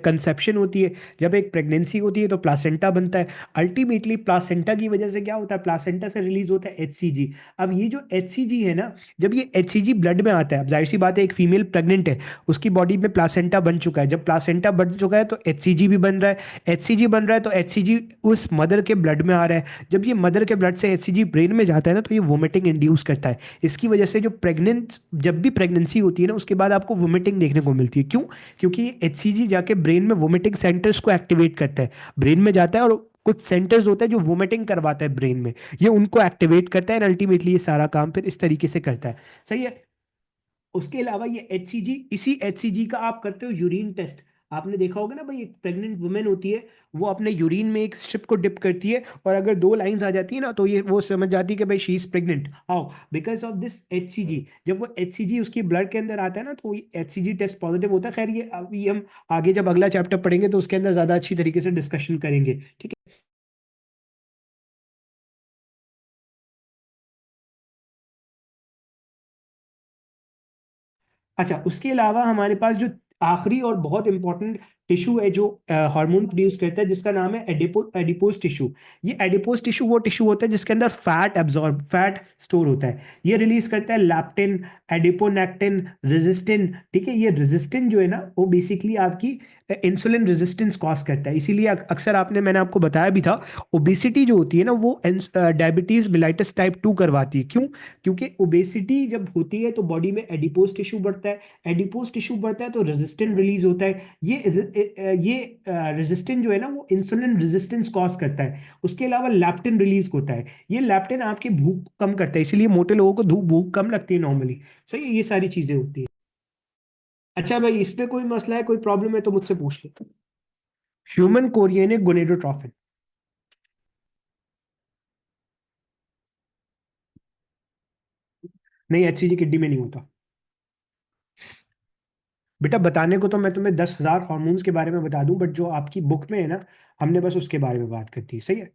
[SPEAKER 1] कंसेप्शन होती है, जब एक प्रेगनेंसी होती है, तो प्लासेंटा बनता है। अल्टीमेटली प्लासेंटा की वजह से क्या होता है? प्लासेंटा से रिलीज होता है HCG। अब ये जो HCG है ना, जब ये HCG ब्लड में आता है, अब जाहिर सी बात है, एक फीमेल प्रेग्नेंट है, उसकी बॉडी में प्लासेंटा बन चुका है। जब प्लासेंटा बन चुका है तो HCG भी बन रहा है। HCG बन रहा है तो HCG उस मदर के ब्लड में आ रहा है। जब ये मदर के ब्लड से HCG ब्रेन में जाता है ना, तो ये वोमिटिंग इंड्यूस करता है। इसकी वजह से जो प्रेग्नेंट, जब भी प्रेगनेंसी होती है ना, उसके बाद आपको वोमिटिंग देखने को मिलती है। क्यों? क्योंकि HCG जाके ब्रेन में वोमिटिंग सेंटर्स को एक्टिवेट करता है। ब्रेन में जाता है और कुछ सेंटर्स होते हैं जो वोमिटिंग करवाता है ब्रेन में, ये उनको एक्टिवेट करता है, एंड अल्टीमेटली ये सारा काम फिर इस तरीके से करता है। सही है। उसके अलावा ये HCG, इसी HCG का आप करते हो यूरिन टेस्ट। आपने देखा होगा ना भाई, एक प्रेग्नेंट वुमेन होती है, वो अपने यूरिन में एक स्ट्रिप को डिप करती है, और अगर 2 लाइंस आ जाती है ना, तो ये वो समझ जाती है कि भाई she is pregnant. How? Because of this HCG। जब वो HCG उसकी ब्लड के अंदर आता है ना, तो HCG टेस्ट पॉजिटिव होता है। खैर, ये अभी हम आगे जब अगला चैप्टर पढ़ेंगे तो उसके अंदर ज्यादा अच्छी तरीके से डिस्कशन करेंगे। ठीक है। अच्छा, उसके अलावा हमारे पास जो आखिरी और बहुत इंपॉर्टेंट टिश्यू है जो हार्मोन प्रोड्यूस करता है, जिसका नाम है एडिपोज टिश्यू। ये एडिपोज टिश्यू वो टिश्यू होता है जिसके अंदर फैट स्टोर होता है। ये रिलीज करता है लैप्टिन, एडिपोनेक्टिन, रेजिस्टिन। ठीक है, ये रेजिस्टिन जो है ना, वो बेसिकली आपकी इंसुलिन रेजिस्टेंस कॉज करता है। इसीलिए अक्सर मैंने आपको बताया भी था, ओबेसिटी जो होती है ना, वो डायबिटीज मिलाइटिस टाइप 2 करवाती है। क्यों? क्योंकि ओबेसिटी जब होती है तो बॉडी में एडिपोज टिश्यू बढ़ता है, एडिपोज टिश्यू बढ़ता है तो रेजिस्टेंस रिलीज होता है। ये रेजिस्टेंस जो है ना, वो इंसुलिन रेजिस्टेंस कॉज करता है। उसके अलावा लैप्टिन रिलीज होता है। ये लैप्टिन आपकी भूख कम करता है, इसीलिए मोटे लोगों को भूख कम लगती है नॉर्मली। सही है, ये सारी चीजें होती है। अच्छा भाई, इस पे कोई मसला है, कोई प्रॉब्लम है तो मुझसे पूछ ले। ह्यूमन कोरियनिक गोनेडोट्रॉफिन। नहीं, HCG किडनी में नहीं होता। बेटा, बताने को तो मैं तुम्हें 10,000 हॉर्मोन्स के बारे में बता दूं, बट जो आपकी बुक में है ना, हमने बस उसके बारे में बात करती है। सही है।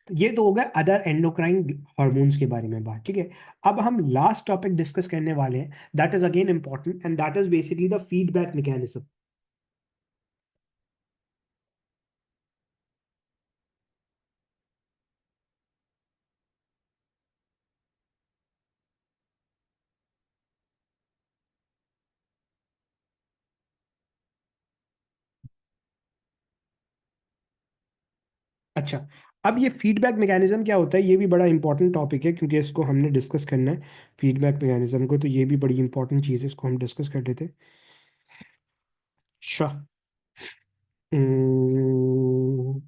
[SPEAKER 1] ये तो हो गया अदर एंडोक्राइन हॉर्मोन्स के बारे में बात। ठीक है, अब हम लास्ट टॉपिक डिस्कस करने वाले हैं, that is again important, and that is basically the feedback mechanism. अच्छा, अब ये फीडबैक मैकेनिज्म क्या होता है, ये भी बड़ा इंपॉर्टेंट टॉपिक है, क्योंकि इसको हमने डिस्कस करना है। फीडबैक मैकेनिज्म को, तो ये भी बड़ी इंपॉर्टेंट चीज़ है, इसको हम डिस्कस कर लेते हैं। अच्छा। हम्म,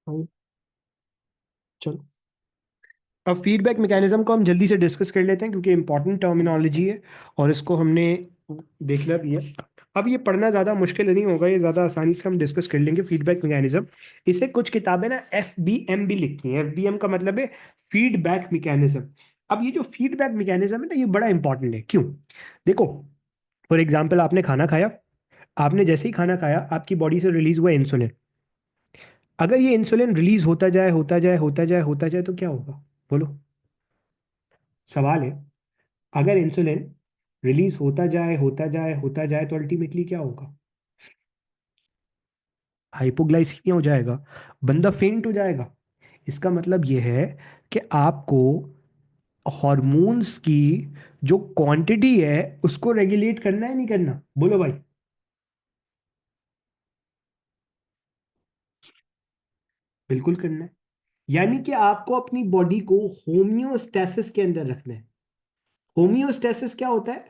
[SPEAKER 1] हम्म, चलो, अब फीडबैक मैकेनिज्म को हम जल्दी से डिस्कस कर लेते हैं, क्योंकि इंपॉर्टेंट टर्मिनोलॉजी है और इसको हमने देखना भी है। अब ये पढ़ना ज़्यादा मुश्किल नहीं होगा, ये ज़्यादा आसानी से हम डिस्कस कर लेंगे फीडबैक मैकेनिज्म। इसे कुछ किताबें ना FBM भी लिखती हैं। FBM का मतलब है फीडबैक मैकेनिज्म। अब ये जो फीडबैक मैकेनिज्म है ना, ये बड़ा इंपॉर्टेंट है। क्यों? देखो, फॉर एग्जाम्पल, आपने खाना खाया। आपने जैसे ही खाना खाया, आपकी बॉडी से रिलीज हुआ इंसुलिन। अगर ये इंसुलिन रिलीज होता जाए, होता जाए, होता जाए, होता जाए, तो क्या होगा? बोलो। सवाल है, अगर इंसुलिन रिलीज होता जाए, होता जाए, होता जाए, तो अल्टीमेटली क्या होगा? हाइपोग्लाइसीमिया हो जाएगा, बंदा फेंट हो जाएगा। इसका मतलब यह है कि आपको हॉर्मोन्स की जो क्वांटिटी है, उसको रेगुलेट करना है, नहीं करना? बोलो भाई। बिल्कुल करना है। यानी कि आपको अपनी बॉडी को होम्योस्टेसिस के अंदर रखना है। होम्योस्टेसिस क्या होता है?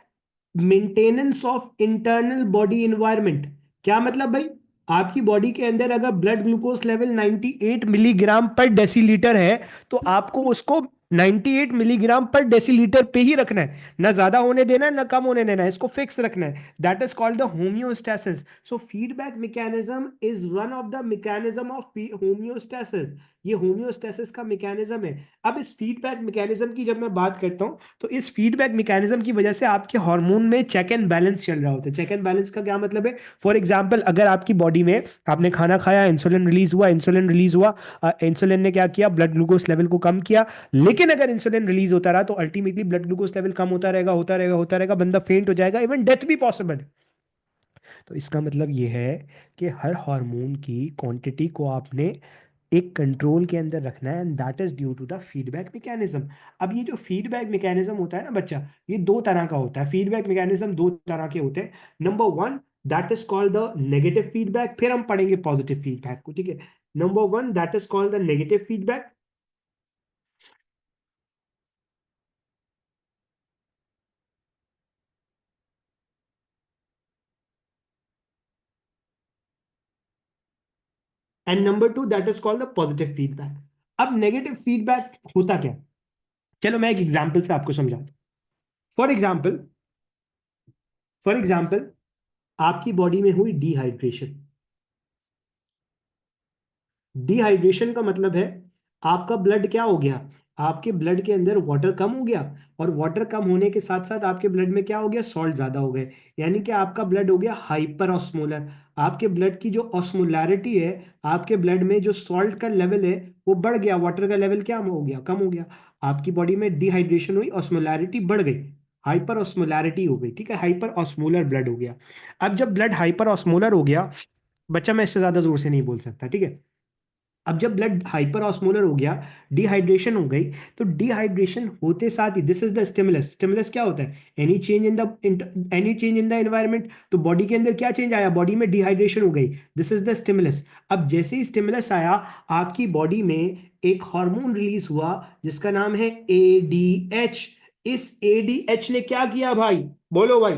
[SPEAKER 1] Maintenance of internal body environment. क्या मतलब भाई? आपकी बॉडी के अंदर अगर ब्लड ग्लूकोज लेवल 98 मिलीग्राम पर डेसीलीटर है, तो आपको उसको 98 मिलीग्राम पर डेसीलीटर पे ही रखना है। ना ज्यादा होने देना है, ना कम होने देना है, इसको फिक्स रखना है। That is called the homeostasis. So feedback mechanism is one of the mechanism of homeostasis. ये होम्योस्टेसिस का मैकेनिज्म है। अब इस फीडबैक मैकेनिज्म की जब मैं बात करता हूं, तो इस फीडबैक मैकेनिज्म की वजह से आपके हार्मोन में चेक एंड बैलेंस चल रहा होता है। चेक एंड बैलेंस का क्या मतलब है? फॉर एग्जांपल, अगर आपकी बॉडी में आपने खाना खाया, इंसुलिन रिलीज हुआ, इंसुलिन रिलीज हुआ, इंसुलिन ने क्या किया? ब्लड ग्लूकोज लेवल को कम किया। लेकिन अगर इंसुलिन रिलीज होता रहा, तो अल्टीमेटली ब्लड ग्लूकोज लेवल कम होता रहेगा, होता रहेगा, होता रहेगा, बंदा फेंट हो जाएगा, इवन डेथ भी पॉसिबल है। तो इसका मतलब ये है कि हर हार्मोन की क्वांटिटी को आपने एक कंट्रोल के अंदर रखना है, and that is due to the feedback mechanism. अब ये जो फीडबैक मैकेनिज्म होता है ना बच्चा, ये दो तरह का होता है। फीडबैक मैकेनिज्म दो तरह के होते हैं। Number one, that is called the negative feedback. फिर हम पढ़ेंगे पॉजिटिव फीडबैक को। ठीक है, number one, that is called the negative feedback. And number two, that is called the positive feedback. अब नेगेटिव फीडबैक होता क्या? चलो मैं एक एग्जाम्पल से आपको समझाता हूं। फॉर एग्जाम्पल, फॉर एग्जाम्पल, आपकी बॉडी में हुई डिहाइड्रेशन। डिहाइड्रेशन का मतलब है आपका ब्लड क्या हो गया? आपके ब्लड के अंदर वाटर कम हो गया, और वाटर कम होने के साथ साथ आपके ब्लड में क्या हो गया? सॉल्ट ज्यादा हो गए। यानी कि आपका ब्लड हो गया हाइपर ऑस्मोलर। आपके ब्लड की जो ऑस्मोलैरिटी है, आपके ब्लड में जो सॉल्ट का लेवल है, वो बढ़ गया। वाटर का लेवल क्या हो गया? कम हो गया। आपकी बॉडी में डिहाइड्रेशन हुई, ऑस्मोलैरिटी बढ़ गई। हाइपर ऑस्मोलैरिटी हो गई, ठीक है, हाइपर ऑस्मोलर ब्लड हो गया। अब जब ब्लड हाइपर ऑस्मोलर हो गया, बच्चा मैं इससे ज्यादा जोर से नहीं बोल सकता, ठीक है। अब जब ब्लड हाइपर ऑस्मोलर हो गया, डिहाइड्रेशन हो गई, तो डिहाइड्रेशन होते साथ ही this is the stimulus. Stimulus क्या होता है? Any change in the environment. तो बॉडी के अंदर क्या चेंज आया? बॉडी में डिहाइड्रेशन हो गई, दिस इज द स्टिमुलस। अब जैसे ही स्टिमुलस आया, आपकी बॉडी में एक हार्मोन रिलीज हुआ जिसका नाम है एडीएच। इस एडीएच ने क्या किया भाई? बोलो भाई।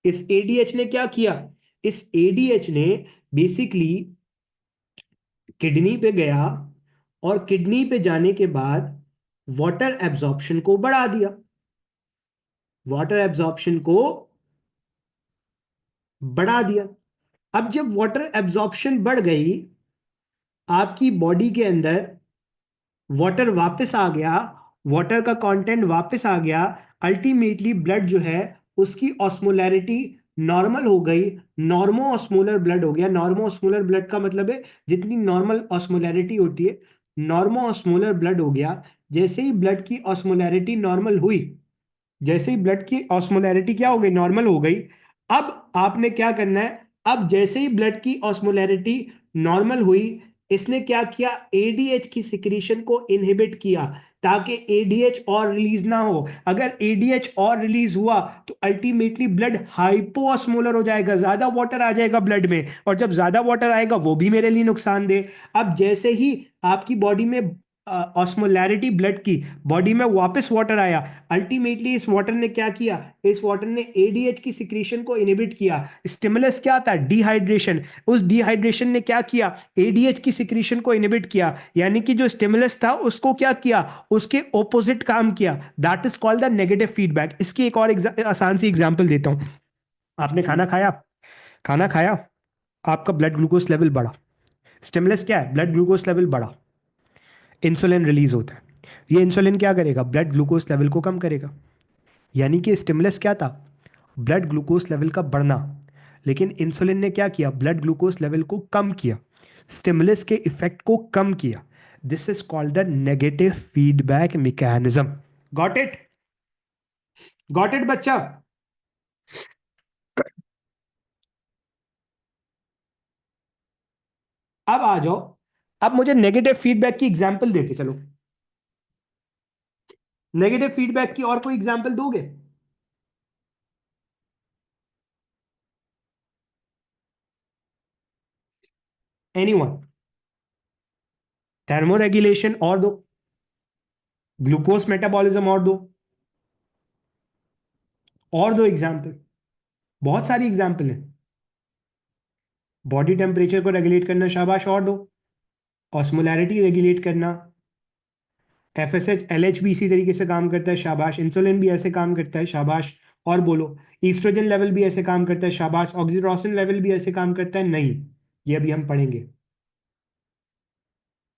[SPEAKER 1] इस एडीएच ने क्या किया? इस एडीएच ने बेसिकली किडनी पे गया, और किडनी पे जाने के बाद वाटर एब्जॉर्प्शन को बढ़ा दिया। वाटर एब्जॉर्प्शन को बढ़ा दिया। अब जब वाटर एब्जॉर्प्शन बढ़ गई, आपकी बॉडी के अंदर वाटर वापस आ गया, वाटर का कंटेंट वापस आ गया। अल्टीमेटली ब्लड जो है उसकी ऑस्मोलैरिटी नॉर्मल हो गई, नॉर्मो ऑस्मोलर ब्लड हो गया। नॉर्मो ऑस्मोलर ब्लड का मतलब है जितनी नॉर्मल ऑस्मोलैरिटी होती है, नॉर्मो ऑस्मोलर ब्लड हो गया। जैसे ही ब्लड की ऑस्मोलैरिटी नॉर्मल हुई, जैसे ही ब्लड की ऑस्मोलैरिटी क्या हो गई? नॉर्मल हो गई। अब आपने क्या करना है? अब जैसे ही ब्लड की ऑस्मोलैरिटी नॉर्मल हुई, इसने क्या किया? एडीएच की सिक्रीशन को इनहिबिट किया, ताकि एडीएच और रिलीज ना हो। अगर एडीएच और रिलीज हुआ तो अल्टीमेटली ब्लड हाइपोऑस्मोलर हो जाएगा, ज्यादा वाटर आ जाएगा ब्लड में, और जब ज्यादा वाटर आएगा वो भी मेरे लिए नुकसानदेह। अब जैसे ही आपकी बॉडी में ऑस्मोलैरिटी ब्लड की, बॉडी में वापस वाटर आया, अल्टीमेटली इस वाटर ने क्या किया? इस वाटर ने एडीएच की सिक्रीशन को इनहिबिट किया। स्टिमुलस क्या था? डिहाइड्रेशन। उस डिहाइड्रेशन ने क्या किया? एडीएच की सिक्रीशन को इनहिबिट किया। यानी कि जो स्टिमुलस था उसको क्या किया? उसके ऑपोजिट काम किया। That is called the negative feedback. इसकी एक और आसान सी एग्जांपल देता हूं। आपने खाना खाया, खाना खाया, आपका ब्लड ग्लूकोज लेवल बढ़ा। स्टिमुलस क्या है? ब्लड ग्लूकोज लेवल बढ़ा, इंसुलिन रिलीज होता है। ये इंसुलिन क्या करेगा? ब्लड ग्लूकोज लेवल को कम करेगा। यानी कि स्टिमुलस क्या था? ब्लड ग्लूकोज लेवल का बढ़ना। लेकिन इंसुलिन ने क्या किया? ब्लड ग्लूकोज लेवल को कम किया, स्टिमुलस के इफेक्ट को कम किया। This is called the negative feedback mechanism. Got it? Got it बच्चा? अब आ जाओ, अब मुझे नेगेटिव फीडबैक की एग्जांपल देते चलो। नेगेटिव फीडबैक की और कोई एग्जांपल दोगे? एनीवन? थर्मोरेगुलेशन और दो, ग्लूकोज मेटाबॉलिज्म और दो, और दो एग्जांपल। बहुत सारी एग्जांपल है। बॉडी टेम्परेचर को रेगुलेट करना, शाबाश, और दो। ऑस्मोलैरिटी रेगुलेट करना, एफएसएच एलएच भी इसी तरीके से काम करता है, शाबाश। इंसुलिन भी ऐसे काम करता है, शाबाश। और बोलो। ईस्ट्रोजन लेवल भी ऐसे काम करता है, शाबाश। ऑक्सीटोसिन लेवल भी ऐसे काम करता है, नहीं। ये अभी हम पढ़ेंगे।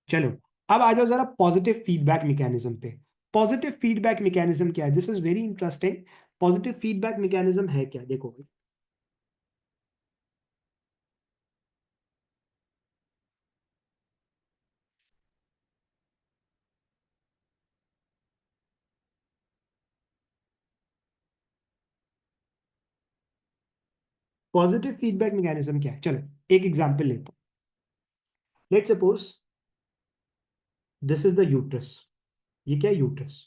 [SPEAKER 1] चलो, अब आ जाओ जरा पॉजिटिव फीडबैक मैकेनिज्म पे। पॉजिटिव फीडबैक मैकेनिज्म क्या है? This is very interesting. Positive feedback mechanism है क्या? देखो, पॉजिटिव फीडबैक मैकेनिज्म क्या है? चलो, एक एग्जांपल लेते हैं। Let's suppose this is the uterus. ये क्या है? यूट्रस।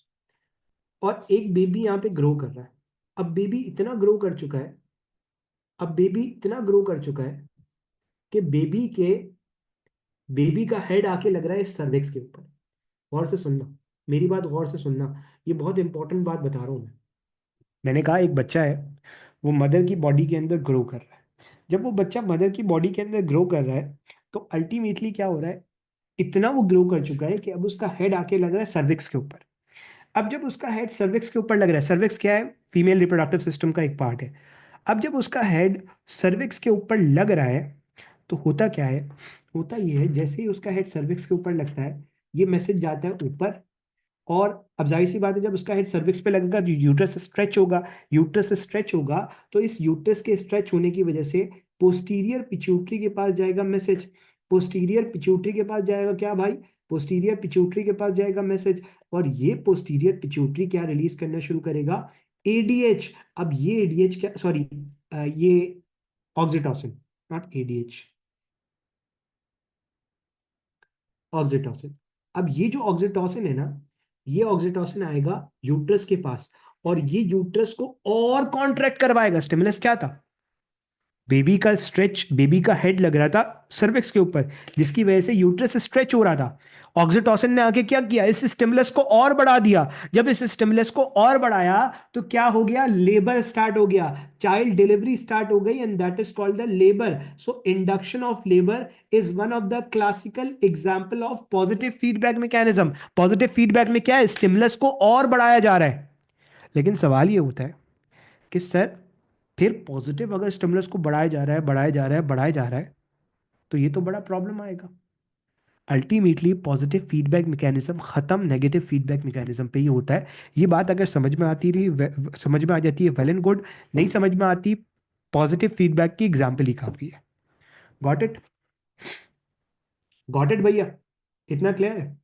[SPEAKER 1] और एक बेबी यहाँ पे ग्रो कर रहा है। अब बेबी इतना ग्रो कर चुका है, अब बेबी इतना ग्रो कर चुका है कि बेबी का हेड आके लग रहा है इस सर्विक्स के ऊपर। गौर से सुनना, मेरी बात गौर से सुनना। ये बहुत इंपॉर्टेंट बात बता रहा हूँ मैं। मैंने कहा एक बच्चा है, वो मदर की बॉडी के अंदर ग्रो कर रहा है। जब वो बच्चा मदर की बॉडी के अंदर ग्रो कर रहा है, तो अल्टीमेटली क्या हो रहा है? इतना वो ग्रो कर चुका है कि अब उसका हेड आके लग रहा है सर्विक्स के ऊपर। अब जब उसका हेड सर्विक्स के ऊपर लग रहा है, सर्विक्स क्या है? फीमेल रिप्रोडक्टिव सिस्टम का एक पार्ट है। अब जब उसका हेड सर्विक्स के ऊपर लग रहा है, तो होता क्या है? होता ये है, जैसे ही उसका हेड सर्विक्स के ऊपर लगता है, ये मैसेज जाता है ऊपर। और अब जाहिर सी बात है, जब उसका हेड सर्विक्स पे लगेगा तो यूट्रस स्ट्रेच होगा। यूट्रस स्ट्रेच होगा, तो इस यूट्रस के स्ट्रेच होने की वजह से पोस्टीरियर पिट्यूटरी के पास जाएगा मैसेज। पोस्टीरियर पिट्यूटरी के पास जाएगा क्या भाई? पोस्टीरियर पिट्यूटरी के पास जाएगा मैसेज। और ये पोस्टीरियर पिट्यूटरी क्या रिलीज करना शुरू करेगा? एडीएच, अब ये एडीएच क्या, सॉरी, ये ऑक्सीटोसिन, नॉट एडीएच, ऑक्सीटोसिन। अब ये जो ऑक्सीटोसिन है ना, ये ऑक्सीटोसिन आएगा यूट्रस के पास, और ये यूट्रस को और कॉन्ट्रैक्ट करवाएगा। स्टिमुलस क्या था? बेबी का स्ट्रेच, बेबी का हेड लग रहा था सर्विक्स के ऊपर, जिसकी वजह से यूट्रस स्ट्रेच हो रहा था। ऑक्सीटोसिन ने आके क्या किया, इस स्टिमुलस को और बढ़ा दिया। जब इस स्टिमुलस को और बढ़ाया तो क्या हो गया, लेबर स्टार्ट हो गया, चाइल्ड डिलीवरी स्टार्ट हो गई, and that is called the labour. So induction of labour is one of the classical example of positive feedback mechanism. Positive feedback में क्या है, स्टिमुलस को और बढ़ाया जा रहा है। लेकिन सवाल ये होता है कि सर, फिर पॉजिटिव अगर स्टिमुलस को बढ़ाया जा रहा है, बढ़ाया जा रहा है, बढ़ाया जा रहा है, तो ये तो बड़ा प्रॉब्लम आएगा। अल्टीमेटली पॉजिटिव फीडबैक मैकेनिज्म खत्म नेगेटिव फीडबैक मैकेनिज्म पे ही होता है। ये बात अगर समझ में आती रही, समझ में आ जाती है, वेल एंड गुड। नहीं समझ में आती, पॉजिटिव फीडबैक की एग्जाम्पल ही काफी है। Got it? गॉट इट भैया? इतना क्लियर है?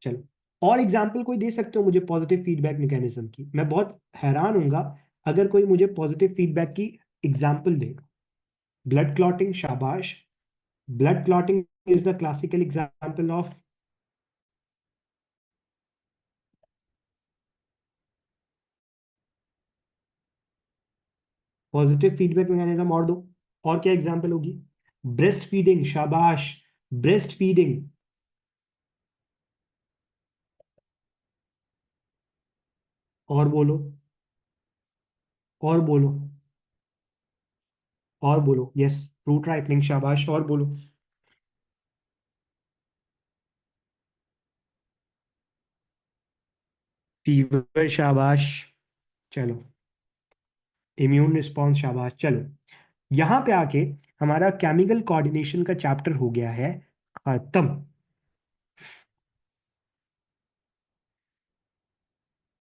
[SPEAKER 1] चलो, और एग्जाम्पल कोई दे सकते हो मुझे पॉजिटिव फीडबैक मैकेनिज्म की? मैं बहुत हैरान हूंगा अगर कोई मुझे पॉजिटिव फीडबैक की एग्जाम्पल देगा। ब्लड क्लॉटिंग, शाबाश। Blood clotting is the classical example of positive feedback mechanism. और दो, और क्या एग्जाम्पल होगी? ब्रेस्ट फीडिंग, शाबाश। Breast feeding. और बोलो, और बोलो, और बोलो। यस, फ्रूट राइपनिंग, शाबाश। और बोलो। फीवर, शाबाश। चलो, इम्यून रिस्पॉन्स, शाबाश। चलो, यहां पे आके हमारा केमिकल कोऑर्डिनेशन का चैप्टर हो गया है खत्म।